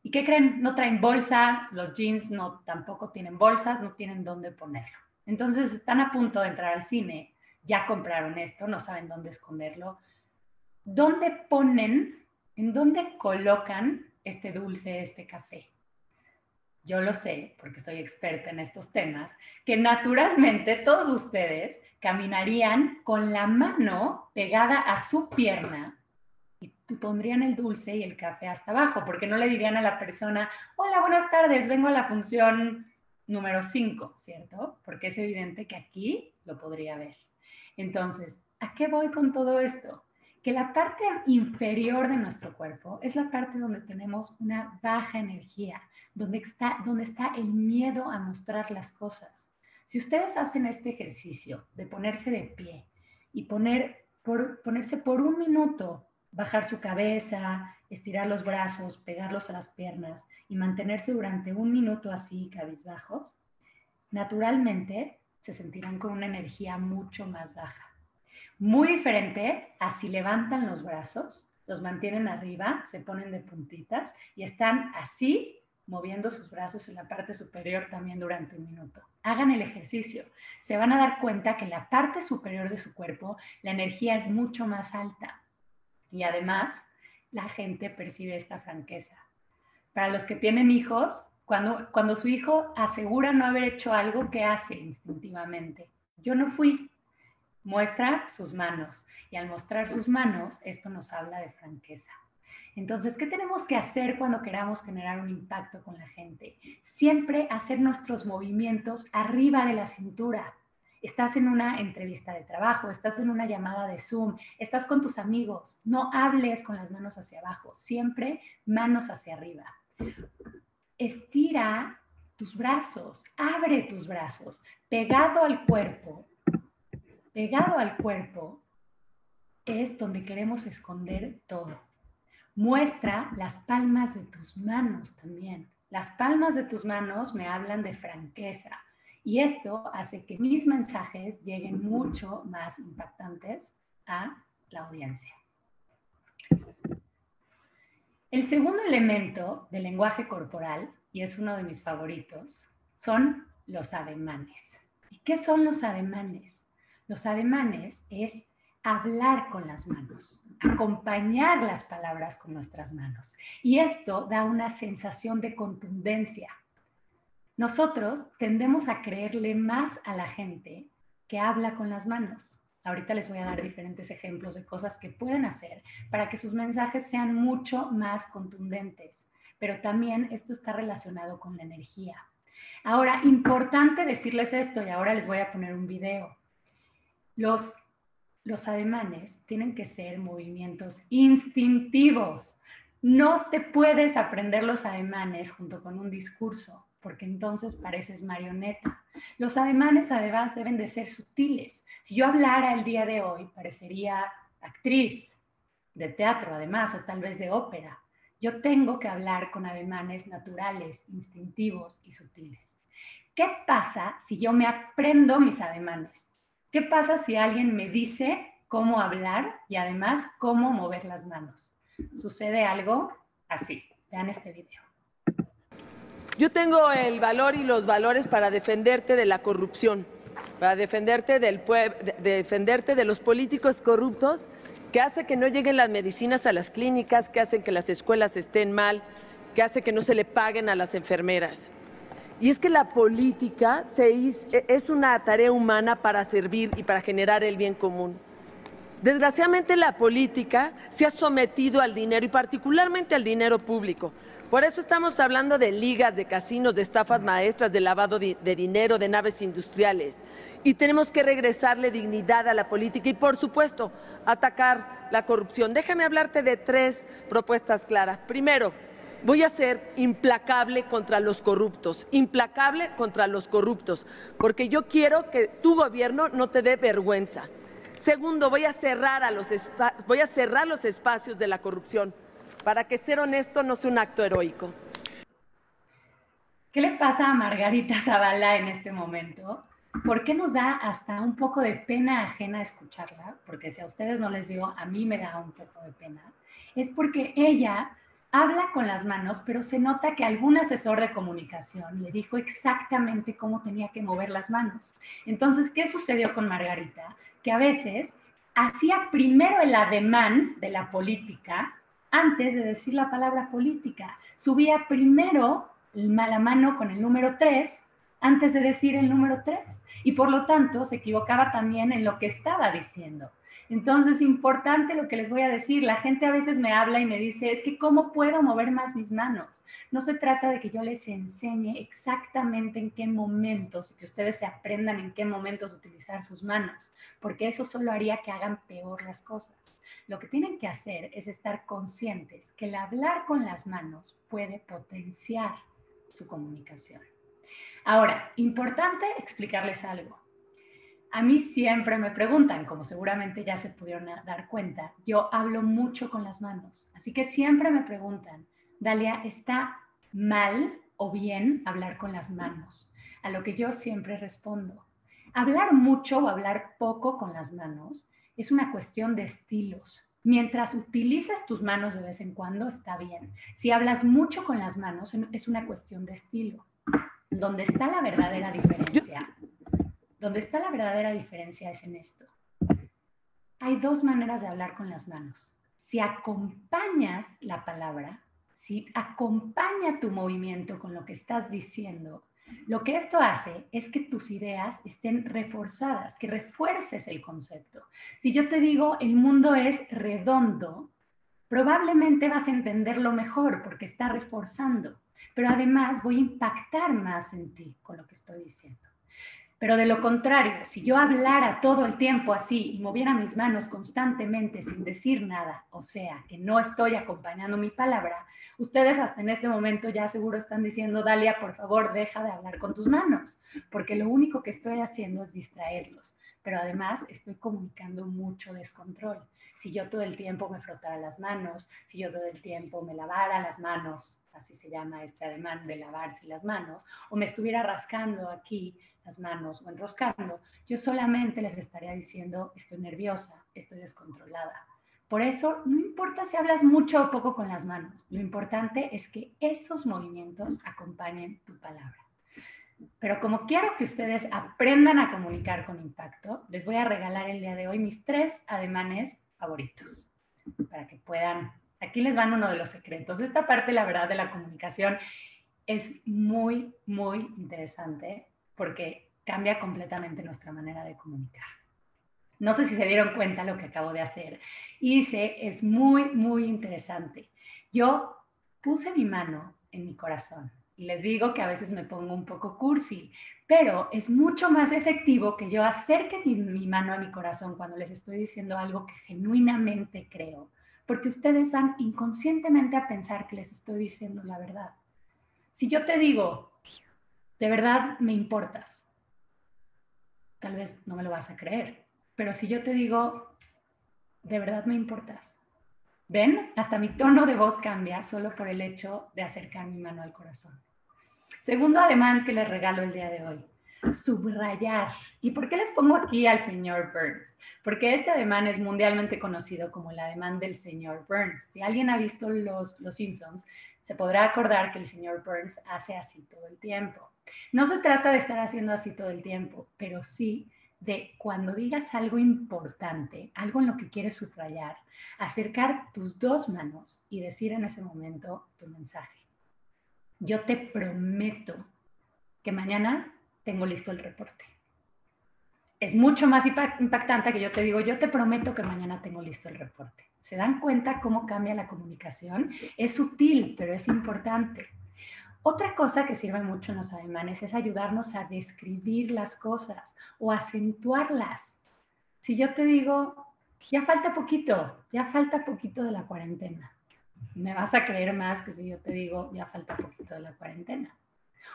¿Y qué creen? No traen bolsa, los jeans no, tampoco tienen bolsas, no tienen dónde ponerlo. Entonces están a punto de entrar al cine, ya compraron esto, no saben dónde esconderlo. ¿Dónde ponen, en dónde colocan este dulce, este café? Yo lo sé, porque soy experta en estos temas, que naturalmente todos ustedes caminarían con la mano pegada a su pierna y pondrían el dulce y el café hasta abajo, porque no le dirían a la persona, hola, buenas tardes, vengo a la función número 5, ¿cierto? Porque es evidente que aquí lo podría ver. Entonces, ¿a qué voy con todo esto? Que la parte inferior de nuestro cuerpo es la parte donde tenemos una baja energía, donde está el miedo a mostrar las cosas. Si ustedes hacen este ejercicio de ponerse de pie y ponerse por un minuto, bajar su cabeza, estirar los brazos, pegarlos a las piernas y mantenerse durante un minuto así, cabizbajos, naturalmente se sentirán con una energía mucho más baja. Muy diferente a si levantan los brazos, los mantienen arriba, se ponen de puntitas y están así moviendo sus brazos en la parte superior también durante 1 minuto. Hagan el ejercicio. Se van a dar cuenta que en la parte superior de su cuerpo la energía es mucho más alta y además la gente percibe esta franqueza. Para los que tienen hijos, cuando su hijo asegura no haber hecho algo, ¿qué hace instintivamente? Yo no fui. Muestra sus manos y al mostrar sus manos, esto nos habla de franqueza. Entonces, ¿qué tenemos que hacer cuando queramos generar un impacto con la gente? Siempre hacer nuestros movimientos arriba de la cintura. Estás en una entrevista de trabajo, estás en una llamada de Zoom, estás con tus amigos. No hables con las manos hacia abajo, siempre manos hacia arriba. Estira tus brazos, abre tus brazos, pegado al cuerpo es donde queremos esconder todo. Muestra las palmas de tus manos también. Las palmas de tus manos me hablan de franqueza y esto hace que mis mensajes lleguen mucho más impactantes a la audiencia. El segundo elemento del lenguaje corporal, y es uno de mis favoritos, son los ademanes. ¿Y qué son los ademanes? Los ademanes es hablar con las manos, acompañar las palabras con nuestras manos. Y esto da una sensación de contundencia. Nosotros tendemos a creerle más a la gente que habla con las manos. Ahorita les voy a dar diferentes ejemplos de cosas que pueden hacer para que sus mensajes sean mucho más contundentes. Pero también esto está relacionado con la energía. Ahora, importante decirles esto y ahora les voy a poner un video. Los ademanes tienen que ser movimientos instintivos. No te puedes aprender los ademanes junto con un discurso, porque entonces pareces marioneta. Los ademanes además deben de ser sutiles. Si yo hablara el día de hoy, parecería actriz de teatro además, o tal vez de ópera. Yo tengo que hablar con ademanes naturales, instintivos y sutiles. ¿Qué pasa si yo me aprendo mis ademanes? ¿Qué pasa si alguien me dice cómo hablar y además cómo mover las manos? Sucede algo así. Vean este video. Yo tengo el valor y los valores para defenderte de la corrupción, para defenderte de los políticos corruptos que hacen que no lleguen las medicinas a las clínicas, que hacen que las escuelas estén mal, que hacen que no se le paguen a las enfermeras. Y es que la política es una tarea humana para servir y para generar el bien común. Desgraciadamente la política se ha sometido al dinero y particularmente al dinero público. Por eso estamos hablando de ligas, de casinos, de estafas maestras, de lavado de dinero, de naves industriales. Y tenemos que regresarle dignidad a la política y, por supuesto, atacar la corrupción. Déjame hablarte de 3 propuestas claras. Primero, voy a ser implacable contra los corruptos, porque yo quiero que tu gobierno no te dé vergüenza. Segundo, voy a cerrar los espacios de la corrupción, para que ser honesto no sea un acto heroico. ¿Qué le pasa a Margarita Zavala en este momento? ¿Por qué nos da hasta un poco de pena ajena escucharla? Porque si a ustedes no les digo, a mí me da un poco de pena. Es porque ella habla con las manos, pero se nota que algún asesor de comunicación le dijo exactamente cómo tenía que mover las manos. Entonces, ¿qué sucedió con Margarita? Que a veces hacía primero el ademán de la política antes de decir la palabra política. Subía primero la mano con el número 3 antes de decir el número 3 y por lo tanto se equivocaba también en lo que estaba diciendo. Entonces, importante lo que les voy a decir. La gente a veces me habla y me dice, es que ¿cómo puedo mover más mis manos? No se trata de que yo les enseñe exactamente en qué momentos y que ustedes se aprendan en qué momentos utilizar sus manos, porque eso solo haría que hagan peor las cosas. Lo que tienen que hacer es estar conscientes que el hablar con las manos puede potenciar su comunicación. Ahora, importante explicarles algo. A mí siempre me preguntan, como seguramente ya se pudieron dar cuenta, yo hablo mucho con las manos. Así que siempre me preguntan, Dalia, ¿está mal o bien hablar con las manos? a lo que yo siempre respondo. Hablar mucho o hablar poco con las manos es una cuestión de estilos. Mientras utilices tus manos de vez en cuando, está bien. Si hablas mucho con las manos, es una cuestión de estilo. Donde está la verdadera diferencia, donde está la verdadera diferencia es en esto. Hay dos maneras de hablar con las manos. Si acompañas la palabra, si acompaña tu movimiento con lo que estás diciendo, lo que esto hace es que tus ideas estén reforzadas, que refuerces el concepto. Si yo te digo el mundo es redondo, probablemente vas a entenderlo mejor porque está reforzando, pero además voy a impactar más en ti con lo que estoy diciendo. Pero de lo contrario, si yo hablara todo el tiempo así y moviera mis manos constantemente sin decir nada, o sea, que no estoy acompañando mi palabra, ustedes hasta en este momento ya seguro están diciendo, Dalia, por favor, deja de hablar con tus manos, porque lo único que estoy haciendo es distraerlos, pero además estoy comunicando mucho descontrol. Si yo todo el tiempo me frotara las manos, si yo todo el tiempo me lavara las manos, así se llama este ademán de lavarse las manos, o me estuviera rascando aquí las manos o enroscando, yo solamente les estaría diciendo, estoy nerviosa, estoy descontrolada. Por eso, no importa si hablas mucho o poco con las manos, lo importante es que esos movimientos acompañen tu palabra. Pero como quiero que ustedes aprendan a comunicar con impacto, les voy a regalar el día de hoy mis 3 ademanes favoritos para que puedan. Aquí les van uno de los secretos. Esta parte, la verdad, de la comunicación es muy, muy interesante porque cambia completamente nuestra manera de comunicar. No sé si se dieron cuenta lo que acabo de hacer. Hice, es muy, muy interesante. Yo puse mi mano en mi corazón y les digo que a veces me pongo un poco cursi, pero es mucho más efectivo que yo acerque mi mano a mi corazón cuando les estoy diciendo algo que genuinamente creo, porque ustedes van inconscientemente a pensar que les estoy diciendo la verdad. Si yo te digo, de verdad me importas, tal vez no me lo vas a creer, pero si yo te digo, de verdad me importas, ¿ven? Hasta mi tono de voz cambia solo por el hecho de acercar mi mano al corazón. Segundo ademán que les regalo el día de hoy, subrayar. ¿Y por qué les pongo aquí al señor Burns? Porque este ademán es mundialmente conocido como el ademán del señor Burns. Si alguien ha visto los Simpsons, se podrá acordar que el señor Burns hace así todo el tiempo. No se trata de estar haciendo así todo el tiempo, pero sí de cuando digas algo importante, algo en lo que quieres subrayar, acercar tus 2 manos y decir en ese momento tu mensaje. Yo te prometo que mañana tengo listo el reporte. Es mucho más impactante que yo te digo, yo te prometo que mañana tengo listo el reporte. ¿Se dan cuenta cómo cambia la comunicación? Es sutil, pero es importante. Otra cosa que sirve mucho en los ademanes es ayudarnos a describir las cosas o acentuarlas. Si yo te digo, ya falta poquito de la cuarentena, me vas a creer más que si yo te digo, ya falta poquito de la cuarentena.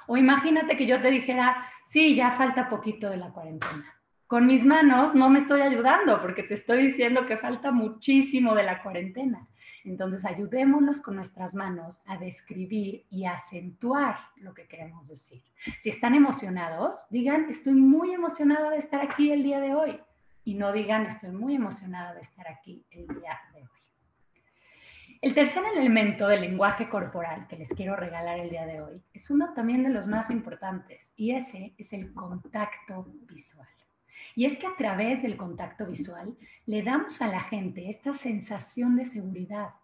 O imagínate que yo te dijera, sí, ya falta poquito de la cuarentena. Con mis manos no me estoy ayudando porque te estoy diciendo que falta muchísimo de la cuarentena. Entonces, ayudémonos con nuestras manos a describir y a acentuar lo que queremos decir. Si están emocionados, digan, estoy muy emocionada de estar aquí el día de hoy. Y no digan, estoy muy emocionada de estar aquí el día de hoy. El tercer elemento del lenguaje corporal que les quiero regalar el día de hoy es uno también de los más importantes y ese es el contacto visual. Y es que a través del contacto visual le damos a la gente esta sensación de seguridad.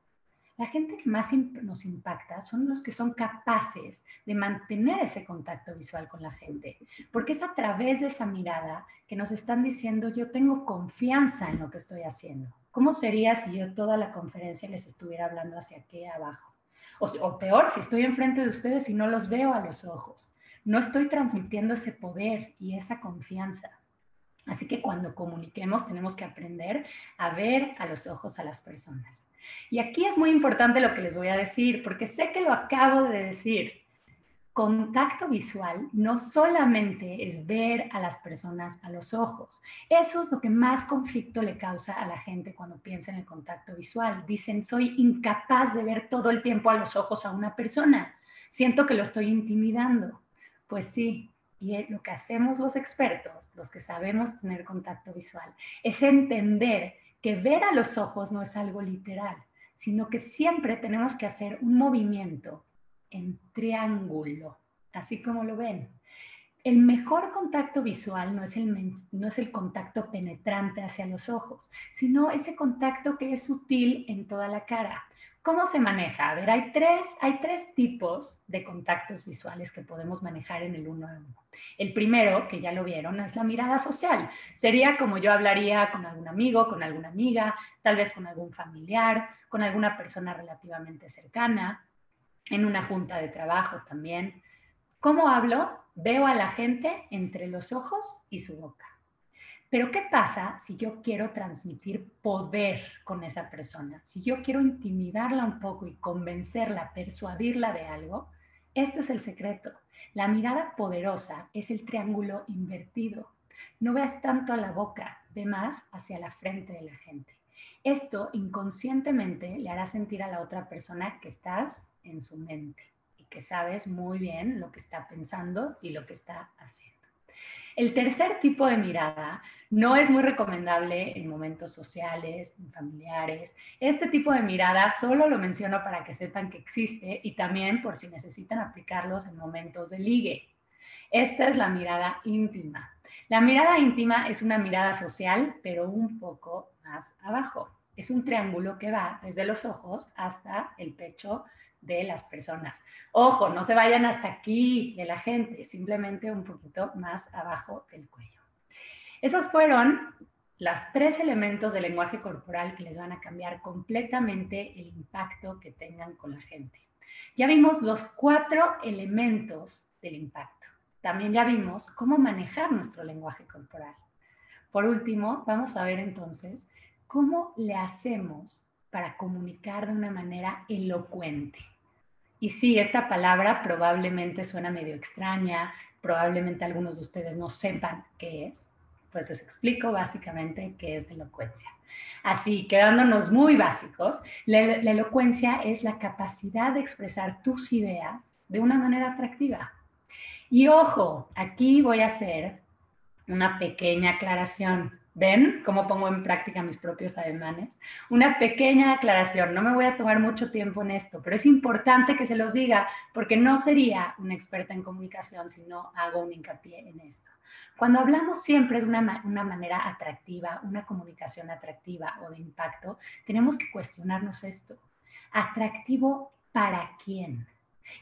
La gente que más nos impacta son los que son capaces de mantener ese contacto visual con la gente, porque es a través de esa mirada que nos están diciendo yo tengo confianza en lo que estoy haciendo. ¿Cómo sería si yo toda la conferencia les estuviera hablando hacia aquí abajo? O peor, si estoy enfrente de ustedes y no los veo a los ojos. No estoy transmitiendo ese poder y esa confianza. Así que cuando comuniquemos tenemos que aprender a ver a los ojos a las personas. Y aquí es muy importante lo que les voy a decir, porque sé que lo acabo de decir. Contacto visual no solamente es ver a las personas a los ojos. Eso es lo que más conflicto le causa a la gente cuando piensa en el contacto visual. Dicen, soy incapaz de ver todo el tiempo a los ojos a una persona. Siento que lo estoy intimidando. Pues sí, Y lo que hacemos los expertos, los que sabemos tener contacto visual, es entender que ver a los ojos no es algo literal, sino que siempre tenemos que hacer un movimiento en triángulo, así como lo ven. El mejor contacto visual no es el contacto penetrante hacia los ojos, sino ese contacto que es sutil en toda la cara. ¿Cómo se maneja? A ver, hay tres tipos de contactos visuales que podemos manejar en el uno a uno. El primero, que ya lo vieron, es la mirada social. Sería como yo hablaría con algún amigo, con alguna amiga, tal vez con algún familiar, con alguna persona relativamente cercana, en una junta de trabajo también. ¿Cómo hablo? Veo a la gente entre los ojos y su boca. Pero ¿qué pasa si yo quiero transmitir poder con esa persona? Si yo quiero intimidarla un poco y convencerla, persuadirla de algo, este es el secreto. La mirada poderosa es el triángulo invertido. No veas tanto a la boca, ve más hacia la frente de la gente. Esto inconscientemente le hará sentir a la otra persona que estás en su mente y que sabes muy bien lo que está pensando y lo que está haciendo. El tercer tipo de mirada no es muy recomendable en momentos sociales, en familiares. Este tipo de mirada solo lo menciono para que sepan que existe y también por si necesitan aplicarlos en momentos de ligue. Esta es la mirada íntima. La mirada íntima es una mirada social, pero un poco más abajo. Es un triángulo que va desde los ojos hasta el pecho de las personas. Ojo, no se vayan hasta aquí de la gente, simplemente un poquito más abajo del cuello. Esos fueron los 3 elementos del lenguaje corporal que les van a cambiar completamente el impacto que tengan con la gente. Ya vimos los 4 elementos del impacto. También ya vimos cómo manejar nuestro lenguaje corporal. Por último, vamos a ver entonces cómo le hacemos para comunicar de una manera elocuente. Y sí, esta palabra probablemente suena medio extraña, probablemente algunos de ustedes no sepan qué es, pues les explico básicamente qué es la elocuencia. Así, quedándonos muy básicos, la elocuencia es la capacidad de expresar tus ideas de una manera atractiva. Y ojo, aquí voy a hacer una pequeña aclaración. ¿Ven cómo pongo en práctica mis propios ademanes? Una pequeña aclaración. No me voy a tomar mucho tiempo en esto, pero es importante que se los diga porque no sería una experta en comunicación si no hago un hincapié en esto. Cuando hablamos siempre de una manera atractiva, una comunicación atractiva o de impacto, tenemos que cuestionarnos esto. ¿Atractivo para quién?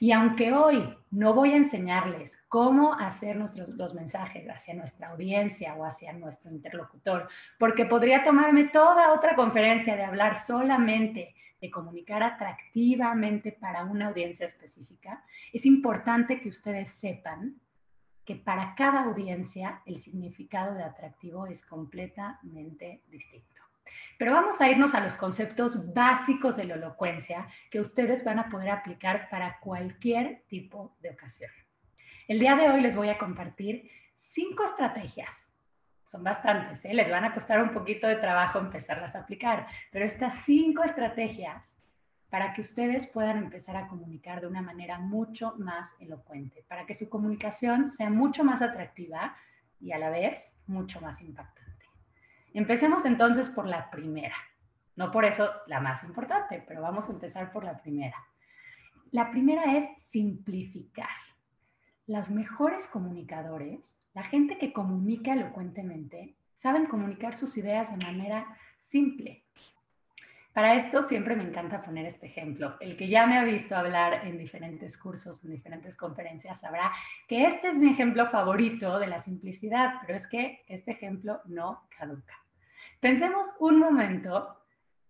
Y aunque hoy no voy a enseñarles cómo hacer los mensajes hacia nuestra audiencia o hacia nuestro interlocutor, porque podría tomarme toda otra conferencia de hablar solamente de comunicar atractivamente para una audiencia específica, es importante que ustedes sepan que para cada audiencia el significado de atractivo es completamente distinto. Pero vamos a irnos a los conceptos básicos de la elocuencia que ustedes van a poder aplicar para cualquier tipo de ocasión. El día de hoy les voy a compartir 5 estrategias. Son bastantes, ¿eh? Les van a costar un poquito de trabajo empezarlas a aplicar, pero estas 5 estrategias para que ustedes puedan empezar a comunicar de una manera mucho más elocuente, para que su comunicación sea mucho más atractiva y a la vez mucho más impactante. Empecemos entonces por la primera. No por eso la más importante, pero vamos a empezar por la primera. La primera es simplificar. Los mejores comunicadores, la gente que comunica elocuentemente, saben comunicar sus ideas de manera simple. Para esto siempre me encanta poner este ejemplo. El que ya me ha visto hablar en diferentes cursos, en diferentes conferencias, sabrá que este es mi ejemplo favorito de la simplicidad, pero es que este ejemplo no caduca. Pensemos un momento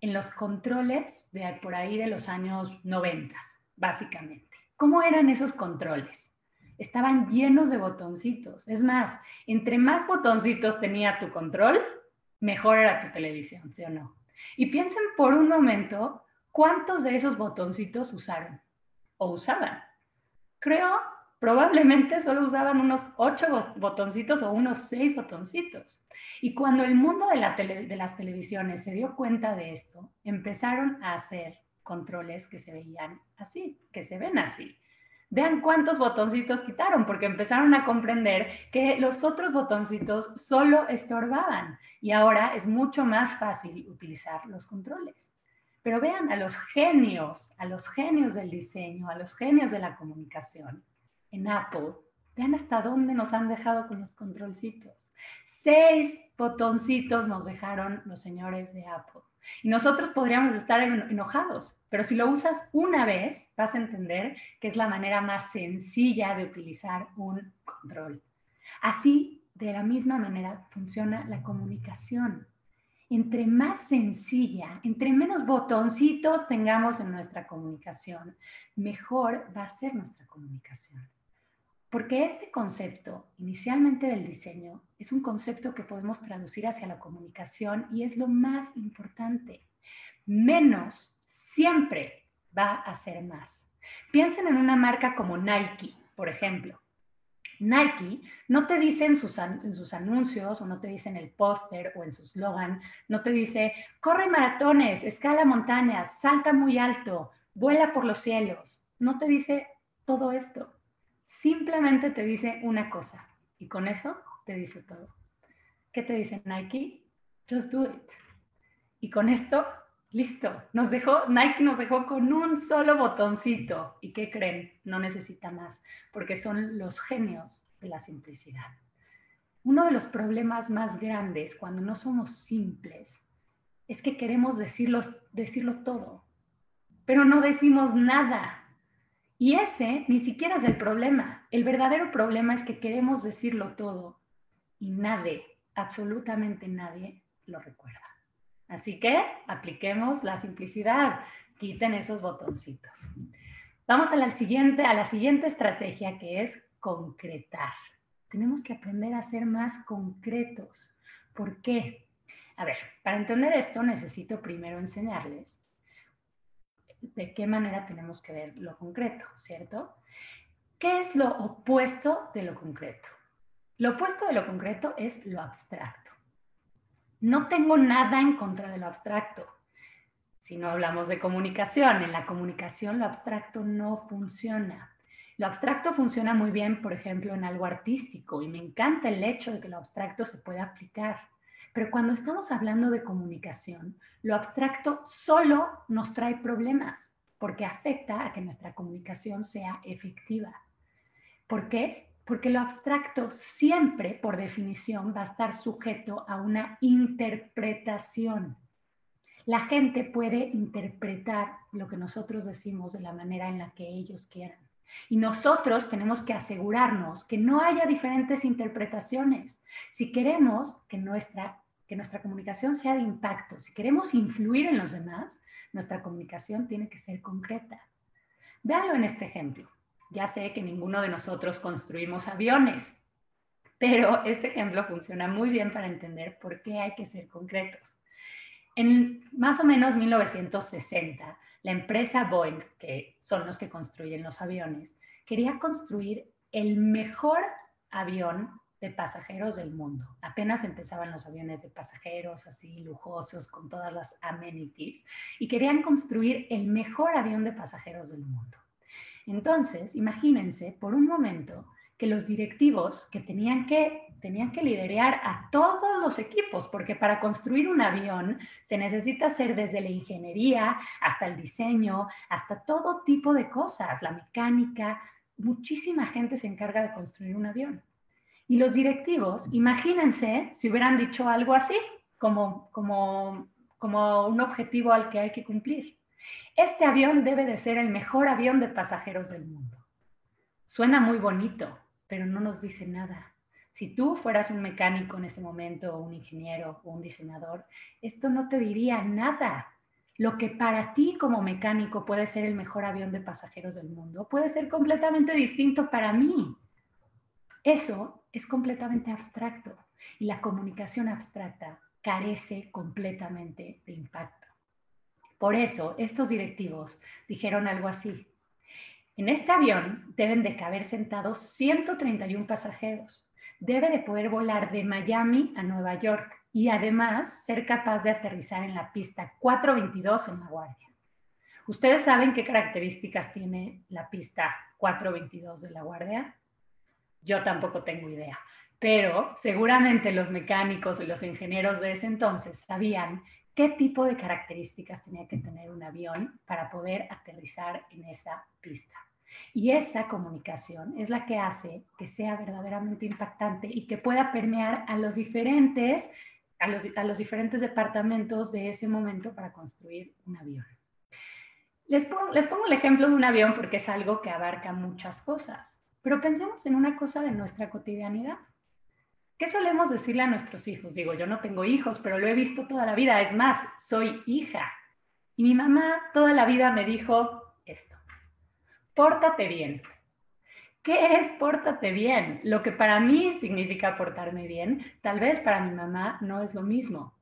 en los controles de por ahí de los años 90, básicamente. ¿Cómo eran esos controles? Estaban llenos de botoncitos. Es más, entre más botoncitos tenía tu control, mejor era tu televisión, ¿sí o no? Y piensen por un momento cuántos de esos botoncitos usaron o usaban. Creo probablemente solo usaban unos 8 botoncitos o unos 6 botoncitos. Y cuando el mundo de las televisiones se dio cuenta de esto, empezaron a hacer controles que se veían así, que se ven así. Vean cuántos botoncitos quitaron, porque empezaron a comprender que los otros botoncitos solo estorbaban y ahora es mucho más fácil utilizar los controles. Pero vean a los genios del diseño, a los genios de la comunicación en Apple. Vean hasta dónde nos han dejado con los controlcitos. 6 botoncitos nos dejaron los señores de Apple. Y nosotros podríamos estar enojados, pero si lo usas una vez, vas a entender que es la manera más sencilla de utilizar un control. Así, de la misma manera, funciona la comunicación. Entre más sencilla, entre menos botoncitos tengamos en nuestra comunicación, mejor va a ser nuestra comunicación. Porque este concepto, inicialmente del diseño, es un concepto que podemos traducir hacia la comunicación y es lo más importante. Menos siempre va a ser más. Piensen en una marca como Nike, por ejemplo. Nike no te dice en sus anuncios o no te dice en el póster o en su slogan, no te dice, corre maratones, escala montañas, salta muy alto, vuela por los cielos. No te dice todo esto. Simplemente te dice una cosa y con eso te dice todo. ¿Qué te dice Nike? Just do it. Y con esto, listo. Nike nos dejó con un solo botoncito. ¿Y qué creen? No necesita más, porque son los genios de la simplicidad. Uno de los problemas más grandes cuando no somos simples es que queremos decirlo todo, pero no decimos nada. Y ese ni siquiera es el problema. El verdadero problema es que queremos decirlo todo y nadie, absolutamente nadie, lo recuerda. Así que apliquemos la simplicidad, quiten esos botoncitos. Vamos a la siguiente estrategia, que es concretar. Tenemos que aprender a ser más concretos. ¿Por qué? A ver, para entender esto necesito primero enseñarles de qué manera tenemos que ver lo concreto, ¿cierto? ¿Qué es lo opuesto de lo concreto? Lo opuesto de lo concreto es lo abstracto. No tengo nada en contra de lo abstracto. Si no hablamos de comunicación, en la comunicación lo abstracto no funciona. Lo abstracto funciona muy bien, por ejemplo, en algo artístico y me encanta el hecho de que lo abstracto se pueda aplicar. Pero cuando estamos hablando de comunicación, lo abstracto solo nos trae problemas porque afecta a que nuestra comunicación sea efectiva. ¿Por qué? Porque lo abstracto siempre, por definición, va a estar sujeto a una interpretación. La gente puede interpretar lo que nosotros decimos de la manera en la que ellos quieran. Y nosotros tenemos que asegurarnos que no haya diferentes interpretaciones. Si queremos que nuestra comunicación sea de impacto, si queremos influir en los demás, nuestra comunicación tiene que ser concreta. Véanlo en este ejemplo. Ya sé que ninguno de nosotros construimos aviones, pero este ejemplo funciona muy bien para entender por qué hay que ser concretos. En más o menos 1960, la empresa Boeing, que son los que construyen los aviones, quería construir el mejor avión de pasajeros del mundo. Apenas empezaban los aviones de pasajeros así lujosos con todas las amenities y querían construir el mejor avión de pasajeros del mundo. Entonces, imagínense por un momento que los directivos que tenían que liderar a todos los equipos, porque para construir un avión se necesita hacer desde la ingeniería hasta el diseño, hasta todo tipo de cosas, la mecánica, muchísima gente se encarga de construir un avión. Y los directivos, imagínense si hubieran dicho algo así, como un objetivo al que hay que cumplir. Este avión debe de ser el mejor avión de pasajeros del mundo. Suena muy bonito, pero no nos dice nada. Si tú fueras un mecánico en ese momento, o un ingeniero, o un diseñador, esto no te diría nada. Lo que para ti como mecánico puede ser el mejor avión de pasajeros del mundo, puede ser completamente distinto para mí. Eso es completamente abstracto y la comunicación abstracta carece completamente de impacto. Por eso, estos directivos dijeron algo así. En este avión deben de caber sentados 131 pasajeros. Debe de poder volar de Miami a Nueva York y además ser capaz de aterrizar en la pista 422 en LaGuardia. ¿Ustedes saben qué características tiene la pista 422 de La Guardia? Yo tampoco tengo idea, pero seguramente los mecánicos y los ingenieros de ese entonces sabían qué tipo de características tenía que tener un avión para poder aterrizar en esa pista. Y esa comunicación es la que hace que sea verdaderamente impactante y que pueda permear a los diferentes, a los diferentes departamentos de ese momento para construir un avión. Les pongo el ejemplo de un avión porque es algo que abarca muchas cosas, pero pensemos en una cosa de nuestra cotidianidad. ¿Qué solemos decirle a nuestros hijos? Digo, yo no tengo hijos, pero lo he visto toda la vida. Es más, soy hija. Y mi mamá toda la vida me dijo esto: pórtate bien. ¿Qué es pórtate bien? Lo que para mí significa portarme bien, tal vez para mi mamá no es lo mismo.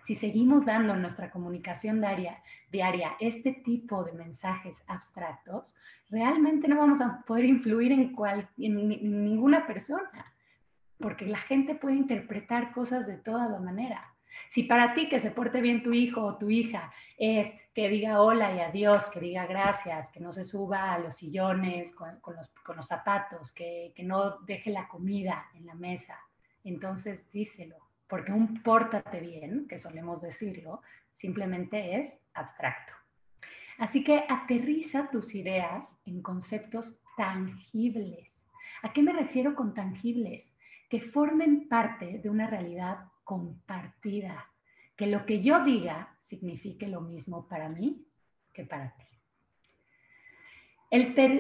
Si seguimos dando en nuestra comunicación diaria este tipo de mensajes abstractos, realmente no vamos a poder influir en ninguna persona, porque la gente puede interpretar cosas de toda la manera. Si para ti que se porte bien tu hijo o tu hija es que diga hola y adiós, que diga gracias, que no se suba a los sillones con los zapatos, que no deje la comida en la mesa, entonces díselo, porque un pórtate bien, que solemos decirlo, simplemente es abstracto. Así que aterriza tus ideas en conceptos tangibles. ¿A qué me refiero con tangibles? Que formen parte de una realidad compartida, que lo que yo diga signifique lo mismo para mí que para ti.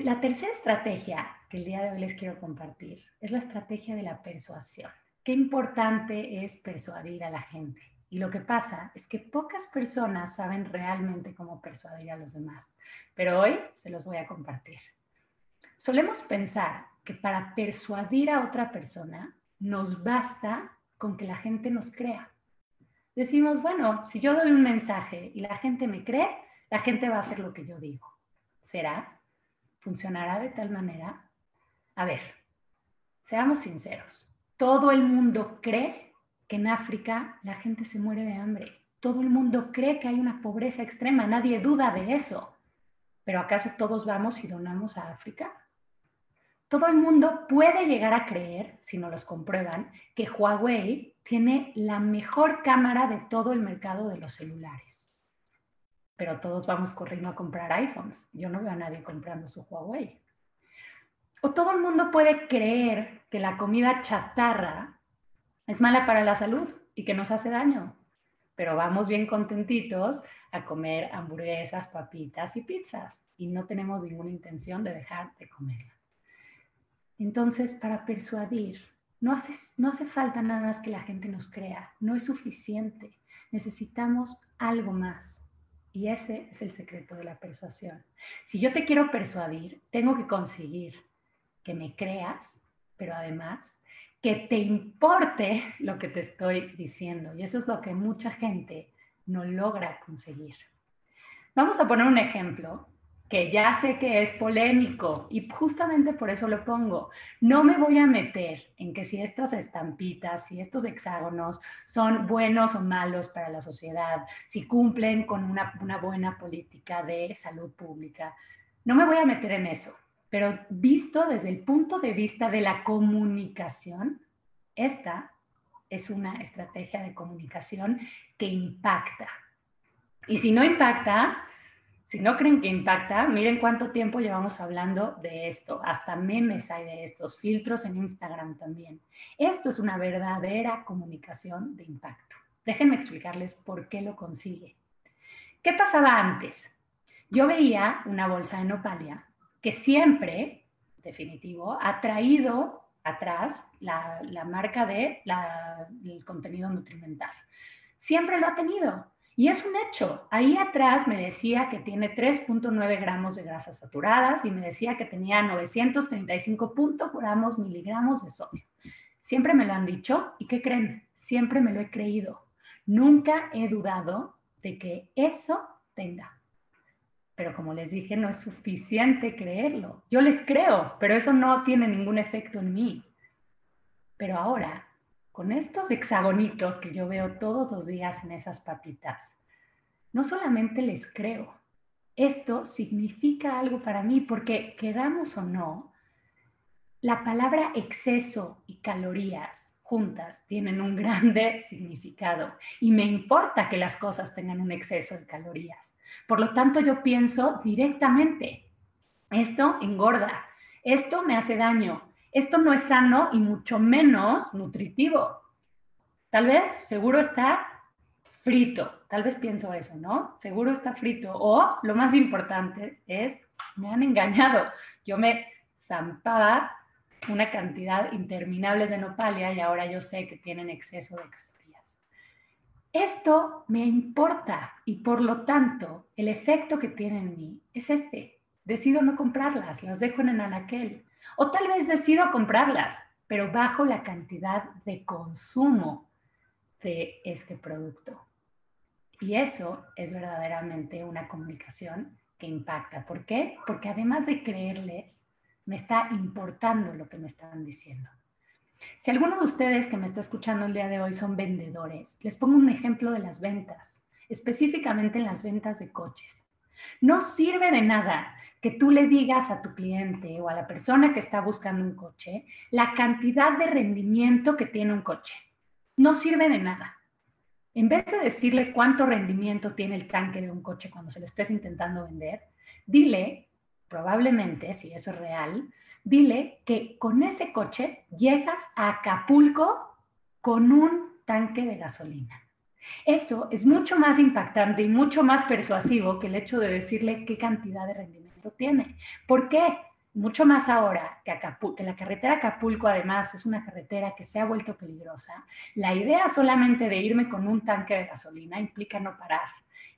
La tercera estrategia que el día de hoy les quiero compartir es la estrategia de la persuasión. Qué importante es persuadir a la gente. Y lo que pasa es que pocas personas saben realmente cómo persuadir a los demás, pero hoy se los voy a compartir. Solemos pensar que para persuadir a otra persona nos basta con que la gente nos crea. Decimos, bueno, si yo doy un mensaje y la gente me cree, la gente va a hacer lo que yo digo. ¿Será? ¿Funcionará de tal manera? A ver, seamos sinceros. Todo el mundo cree que en África la gente se muere de hambre. Todo el mundo cree que hay una pobreza extrema. Nadie duda de eso. ¿Pero acaso todos vamos y donamos a África? Todo el mundo puede llegar a creer, si no los comprueban, que Huawei tiene la mejor cámara de todo el mercado de los celulares. Pero todos vamos corriendo a comprar iPhones. Yo no veo a nadie comprando su Huawei. O todo el mundo puede creer que la comida chatarra es mala para la salud y que nos hace daño. Pero vamos bien contentitos a comer hamburguesas, papitas y pizzas y no tenemos ninguna intención de dejar de comerla. Entonces, para persuadir, no hace falta nada más que la gente nos crea, no es suficiente, necesitamos algo más. Y ese es el secreto de la persuasión. Si yo te quiero persuadir, tengo que conseguir que me creas, pero además que te importe lo que te estoy diciendo. Y eso es lo que mucha gente no logra conseguir. Vamos a poner un ejemplo que ya sé que es polémico y justamente por eso lo pongo. No me voy a meter en que si estas estampitas, si estos hexágonos son buenos o malos para la sociedad, si cumplen con una buena política de salud pública. No me voy a meter en eso, pero visto desde el punto de vista de la comunicación, esta es una estrategia de comunicación que impacta. Y si no impacta, si no creen que impacta, miren cuánto tiempo llevamos hablando de esto. Hasta memes hay de estos, filtros en Instagram también. Esto es una verdadera comunicación de impacto. Déjenme explicarles por qué lo consigue. ¿Qué pasaba antes? Yo veía una bolsa de Nopalia que siempre, definitivo, ha traído atrás la marca del contenido nutrimental. Siempre lo ha tenido. Y es un hecho. Ahí atrás me decía que tiene 3.9 gramos de grasas saturadas y me decía que tenía 935 miligramos de sodio. Siempre me lo han dicho y ¿qué creen? Siempre me lo he creído. Nunca he dudado de que eso tenga. Pero como les dije, no es suficiente creerlo. Yo les creo, pero eso no tiene ningún efecto en mí. Pero ahora, con estos hexagonitos que yo veo todos los días en esas papitas, no solamente les creo, esto significa algo para mí, porque queramos o no, la palabra exceso y calorías juntas tienen un grande significado y me importa que las cosas tengan un exceso de calorías. Por lo tanto, yo pienso directamente, esto engorda, esto me hace daño, esto no es sano y mucho menos nutritivo. Tal vez, seguro está frito, tal vez pienso eso, ¿no? Seguro está frito. O lo más importante es, me han engañado. Yo me zampaba una cantidad interminable de nopales y ahora yo sé que tienen exceso de calorías. Esto me importa y por lo tanto el efecto que tiene en mí es este. Decido no comprarlas, las dejo en el anaquel. O tal vez decido comprarlas, pero bajo la cantidad de consumo de este producto. Y eso es verdaderamente una comunicación que impacta. ¿Por qué? Porque además de creerles, me está importando lo que me están diciendo. Si alguno de ustedes que me está escuchando el día de hoy son vendedores, les pongo un ejemplo de las ventas, específicamente en las ventas de coches. No sirve de nada que tú le digas a tu cliente o a la persona que está buscando un coche la cantidad de rendimiento que tiene un coche. No sirve de nada. En vez de decirle cuánto rendimiento tiene el tanque de un coche cuando se lo estés intentando vender, dile, probablemente, si eso es real, dile que con ese coche llegas a Acapulco con un tanque de gasolina. Eso es mucho más impactante y mucho más persuasivo que el hecho de decirle qué cantidad de rendimiento tiene. ¿Por qué? Mucho más ahora que la carretera Acapulco además es una carretera que se ha vuelto peligrosa. La idea solamente de irme con un tanque de gasolina implica no parar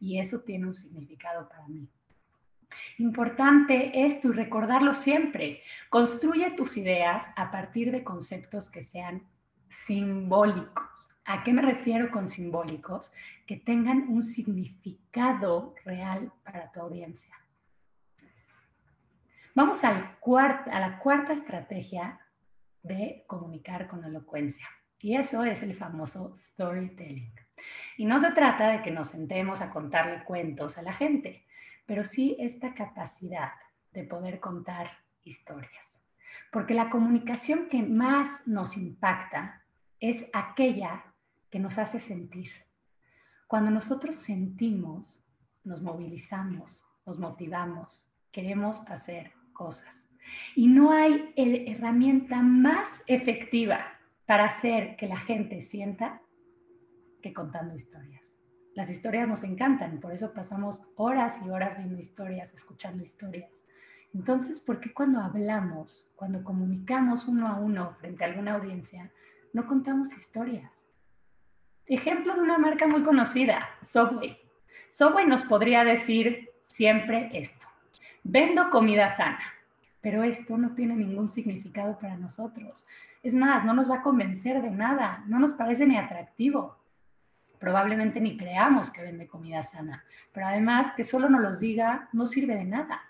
y eso tiene un significado para mí. Importante esto y recordarlo siempre. Construye tus ideas a partir de conceptos que sean simbólicos. ¿A qué me refiero con simbólicos? Que tengan un significado real para tu audiencia. Vamos a la cuarta estrategia de comunicar con elocuencia. Y eso es el famoso storytelling. Y no se trata de que nos sentemos a contarle cuentos a la gente, pero sí esta capacidad de poder contar historias. Porque la comunicación que más nos impacta es aquella que nos hace sentir. Cuando nosotros sentimos, nos movilizamos, nos motivamos, queremos hacer cosas. Y no hay herramienta más efectiva para hacer que la gente sienta que contando historias. Las historias nos encantan, por eso pasamos horas y horas viendo historias, escuchando historias. Entonces, ¿por qué cuando hablamos, cuando comunicamos uno a uno frente a alguna audiencia, no contamos historias? Ejemplo de una marca muy conocida, Subway. Subway nos podría decir siempre esto: vendo comida sana, pero esto no tiene ningún significado para nosotros. Es más, no nos va a convencer de nada, no nos parece ni atractivo. Probablemente ni creamos que vende comida sana, pero además que solo nos los diga no sirve de nada.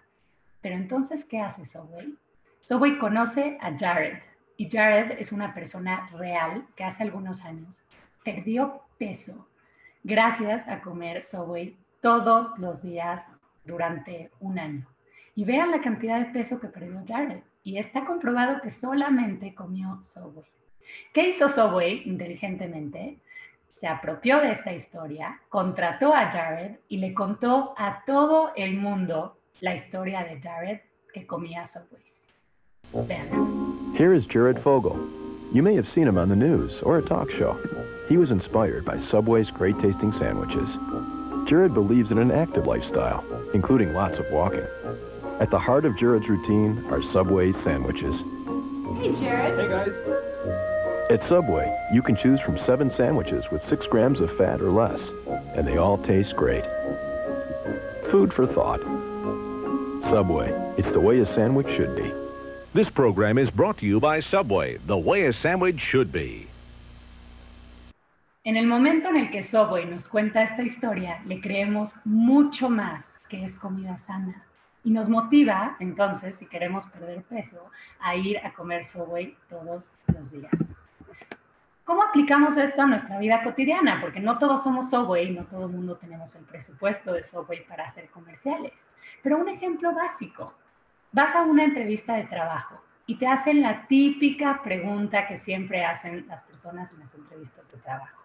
Pero entonces, ¿qué hace Subway? Subway conoce a Jared, y Jared es una persona real que hace algunos años perdió peso gracias a comer Subway todos los días durante un año. Y vean la cantidad de peso que perdió Jared. Y está comprobado que solamente comió Subway. ¿Qué hizo Subway inteligentemente? Se apropió de esta historia, contrató a Jared y le contó a todo el mundo la historia de Jared que comía Subways. Vean. Here is Jared Fogle. You may have seen him on the news or a talk show. He was inspired by Subway's great-tasting sandwiches. Jared believes in an active lifestyle, including lots of walking. At the heart of Jared's routine are Subway sandwiches. Hey, Jared. Hey, guys. At Subway, you can choose from 7 sandwiches with 6 grams of fat or less, and they all taste great. Food for thought. Subway, it's the way a sandwich should be. This program is brought to you by Subway, the way a sandwich should be. En el momento en el que Subway nos cuenta esta historia, le creemos mucho más que es comida sana. Y nos motiva, entonces, si queremos perder peso, a ir a comer Subway todos los días. ¿Cómo aplicamos esto a nuestra vida cotidiana? Porque no todos somos Subway, no todo el mundo tenemos el presupuesto de Subway para hacer comerciales. Pero un ejemplo básico, vas a una entrevista de trabajo y te hacen la típica pregunta que siempre hacen las personas en las entrevistas de trabajo.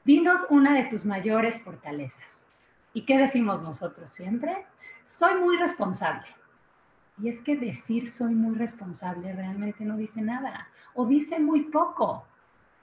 Dinos una de tus mayores fortalezas. ¿Y qué decimos nosotros siempre? Soy muy responsable. Y es que decir soy muy responsable realmente no dice nada o dice muy poco.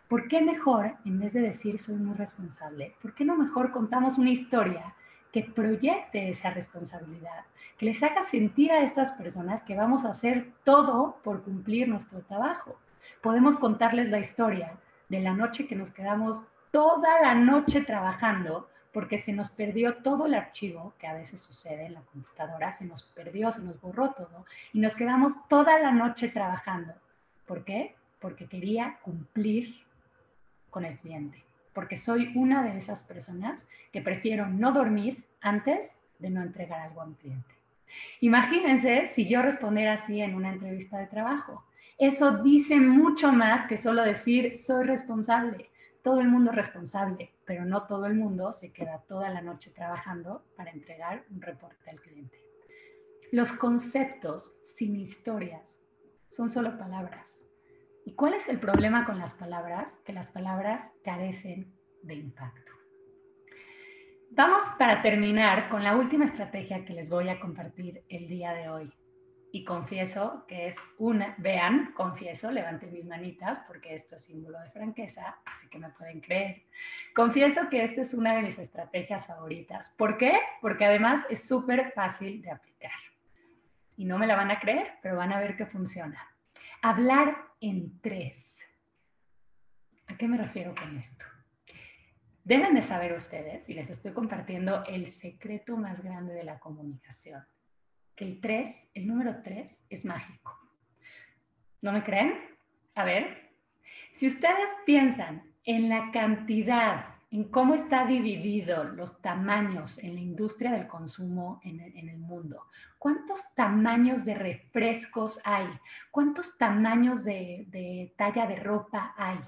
¿Por qué mejor, en vez de decir soy muy responsable, por qué no mejor contamos una historia que proyecte esa responsabilidad, que les haga sentir a estas personas que vamos a hacer todo por cumplir nuestro trabajo? Podemos contarles la historia de la noche que nos quedamos toda la noche trabajando porque se nos perdió todo el archivo, que a veces sucede en la computadora, se nos perdió, se nos borró todo, y nos quedamos toda la noche trabajando. ¿Por qué? Porque quería cumplir con el cliente, porque soy una de esas personas que prefiero no dormir antes de no entregar algo a mi cliente. Imagínense si yo respondiera así en una entrevista de trabajo. Eso dice mucho más que solo decir soy responsable. Todo el mundo es responsable, pero no todo el mundo se queda toda la noche trabajando para entregar un reporte al cliente. Los conceptos sin historias son solo palabras. ¿Y cuál es el problema con las palabras? Que las palabras carecen de impacto. Vamos para terminar con la última estrategia que les voy a compartir el día de hoy. Y confieso que es confieso, levanten mis manitas porque esto es símbolo de franqueza, así que me pueden creer. Confieso que esta es una de mis estrategias favoritas. ¿Por qué? Porque además es súper fácil de aplicar. Y no me la van a creer, pero van a ver que funciona. Hablar en tres. ¿A qué me refiero con esto? Deben de saber ustedes, y les estoy compartiendo el secreto más grande de la comunicación, que el número 3 es mágico. ¿No me creen? A ver, si ustedes piensan en la cantidad, en cómo está dividido los tamaños en la industria del consumo en el mundo, ¿cuántos tamaños de refrescos hay? ¿Cuántos tamaños de talla de ropa hay?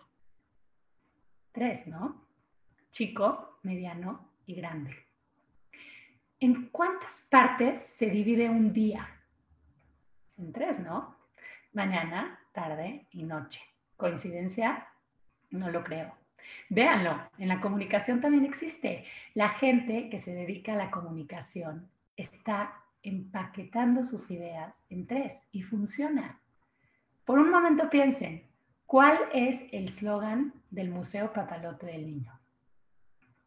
3, ¿no? Chico, mediano y grande. ¿En cuántas partes se divide un día? En 3, ¿no? Mañana, tarde y noche. ¿Coincidencia? No lo creo. Véanlo, en la comunicación también existe. La gente que se dedica a la comunicación está empaquetando sus ideas en 3 y funciona. Por un momento piensen, ¿cuál es el eslogan del Museo Papalote del Niño?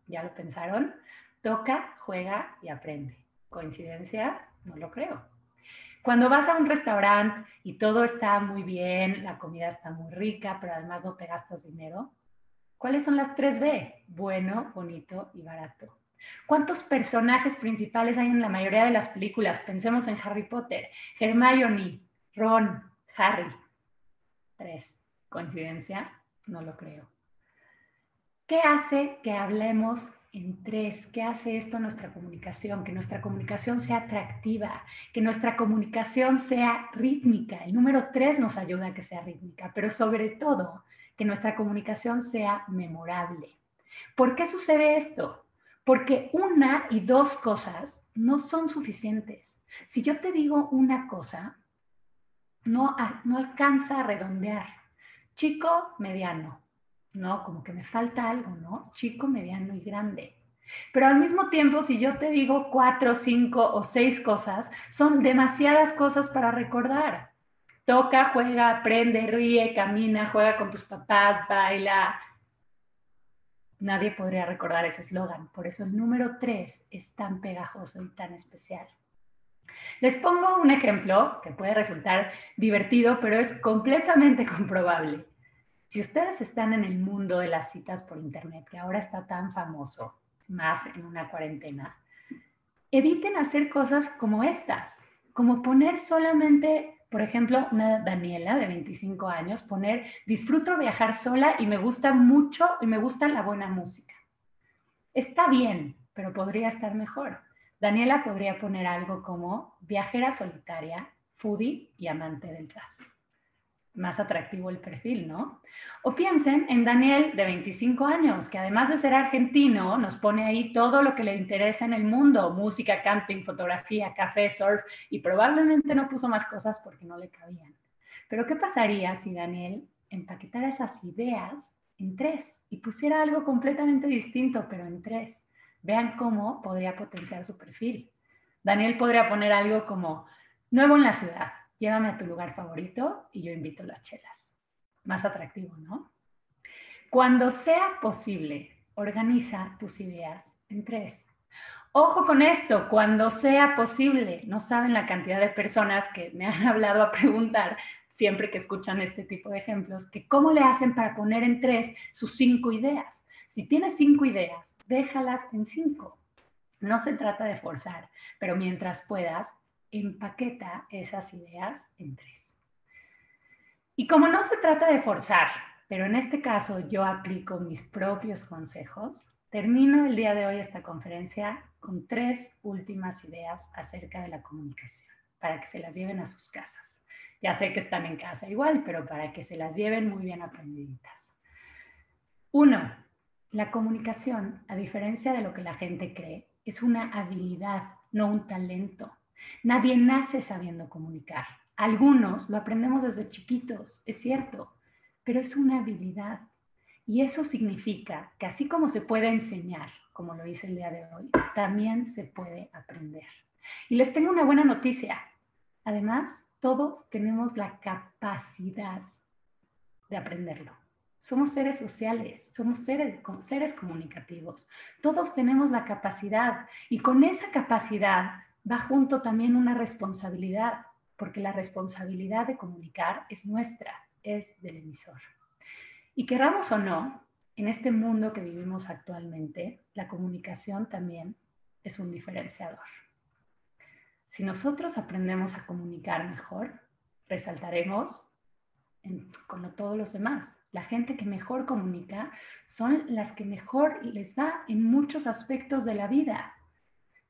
¿Ya lo pensaron? Toca, juega y aprende. ¿Coincidencia? No lo creo. Cuando vas a un restaurante y todo está muy bien, la comida está muy rica, pero además no te gastas dinero, ¿cuáles son las 3B? Bueno, bonito y barato. ¿Cuántos personajes principales hay en la mayoría de las películas? Pensemos en Harry Potter. Hermione, Ron, Harry. 3. ¿Coincidencia? No lo creo. ¿Qué hace que hablemos en 3? ¿Qué hace esto a nuestra comunicación? Que nuestra comunicación sea atractiva, que nuestra comunicación sea rítmica. El número 3 nos ayuda a que sea rítmica, pero sobre todo que nuestra comunicación sea memorable. ¿Por qué sucede esto? Porque 1 y 2 cosas no son suficientes. Si yo te digo una cosa, no alcanza a redondear. Chico, mediano. No, como que me falta algo, ¿no? Chico, mediano y grande. Pero al mismo tiempo, si yo te digo 4, 5 o 6 cosas, son demasiadas cosas para recordar. Toca, juega, aprende, ríe, camina, juega con tus papás, baila. Nadie podría recordar ese eslogan. Por eso el número 3 es tan pegajoso y tan especial. Les pongo un ejemplo que puede resultar divertido, pero es completamente comprobable. Si ustedes están en el mundo de las citas por internet, que ahora está tan famoso, más en una cuarentena, eviten hacer cosas como estas, como poner solamente, por ejemplo, una Daniela de 25 años, poner disfruto viajar sola y me gusta mucho y me gusta la buena música. Está bien, pero podría estar mejor. Daniela podría poner algo como viajera solitaria, foodie y amante del jazz. Más atractivo el perfil, ¿no? O piensen en Daniel, de 25 años, que además de ser argentino, nos pone ahí todo lo que le interesa en el mundo: música, camping, fotografía, café, surf, y probablemente no puso más cosas porque no le cabían. Pero ¿qué pasaría si Daniel empaquetara esas ideas en 3 y pusiera algo completamente distinto, pero en 3? Vean cómo podría potenciar su perfil. Daniel podría poner algo como: nuevo en la ciudad, llévame a tu lugar favorito y yo invito las chelas. Más atractivo, ¿no? Cuando sea posible, organiza tus ideas en 3. Ojo con esto, cuando sea posible. No saben la cantidad de personas que me han hablado a preguntar, siempre que escuchan este tipo de ejemplos, que cómo le hacen para poner en 3 sus 5 ideas. Si tienes 5 ideas, déjalas en 5. No se trata de forzar, pero mientras puedas, empaqueta esas ideas en 3. Y como no se trata de forzar, pero en este caso yo aplico mis propios consejos, termino el día de hoy esta conferencia con 3 últimas ideas acerca de la comunicación, para que se las lleven a sus casas. Ya sé que están en casa igual, pero para que se las lleven muy bien aprendiditas. 1. La comunicación, a diferencia de lo que la gente cree, es una habilidad, no un talento. Nadie nace sabiendo comunicar. Algunos lo aprendemos desde chiquitos, es cierto, pero es una habilidad. Y eso significa que así como se puede enseñar, como lo hice el día de hoy, también se puede aprender. Y les tengo una buena noticia. Además, todos tenemos la capacidad de aprenderlo. Somos seres sociales, somos seres comunicativos. Todos tenemos la capacidad, y con esa capacidad va junto también una responsabilidad, porque la responsabilidad de comunicar es nuestra, es del emisor. Y queramos o no, en este mundo que vivimos actualmente, la comunicación también es un diferenciador. Si nosotros aprendemos a comunicar mejor, resaltaremos con todos los demás. La gente que mejor comunica son las que mejor les va en muchos aspectos de la vida.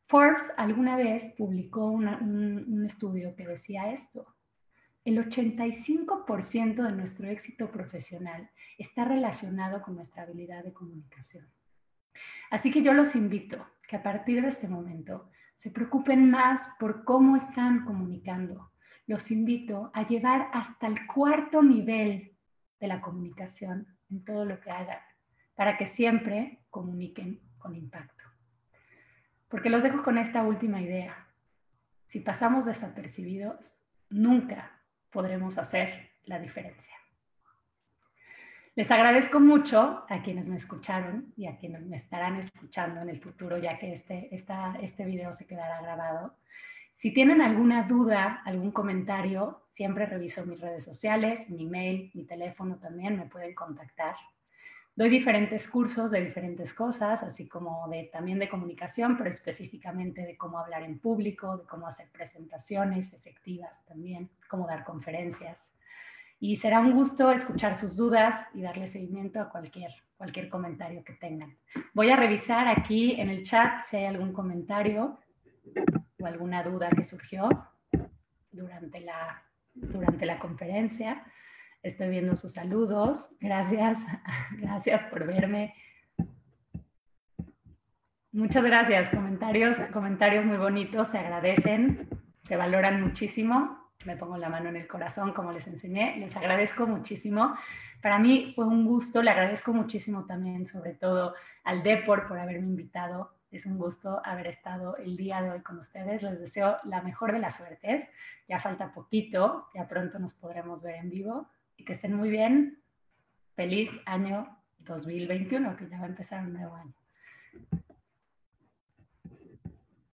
Forbes alguna vez publicó un estudio que decía esto: el 85% de nuestro éxito profesional está relacionado con nuestra habilidad de comunicación. Así que yo los invito que a partir de este momento se preocupen más por cómo están comunicando. Los invito a llevar hasta el 4.º nivel de la comunicación en todo lo que hagan, para que siempre comuniquen con impacto. Porque los dejo con esta última idea: si pasamos desapercibidos, nunca podremos hacer la diferencia. Les agradezco mucho a quienes me escucharon y a quienes me estarán escuchando en el futuro, ya que este video se quedará grabado. Si tienen alguna duda, algún comentario, siempre reviso mis redes sociales, mi email, mi teléfono también, me pueden contactar. Doy diferentes cursos de diferentes cosas, así como también de comunicación, pero específicamente de cómo hablar en público, de cómo hacer presentaciones efectivas también, cómo dar conferencias. Y será un gusto escuchar sus dudas y darle seguimiento a cualquier comentario que tengan. Voy a revisar aquí en el chat si hay algún comentario o alguna duda que surgió durante la conferencia. Estoy viendo sus saludos. Gracias por verme. Muchas gracias. Comentarios muy bonitos, se agradecen, se valoran muchísimo. Me pongo la mano en el corazón, como les enseñé. Les agradezco muchísimo. Para mí fue un gusto. Le agradezco muchísimo también, sobre todo, al Depor por haberme invitado. Es un gusto haber estado el día de hoy con ustedes. Les deseo la mejor de las suertes. Ya falta poquito. Ya pronto nos podremos ver en vivo. Y que estén muy bien. Feliz año 2021, que ya va a empezar un nuevo año.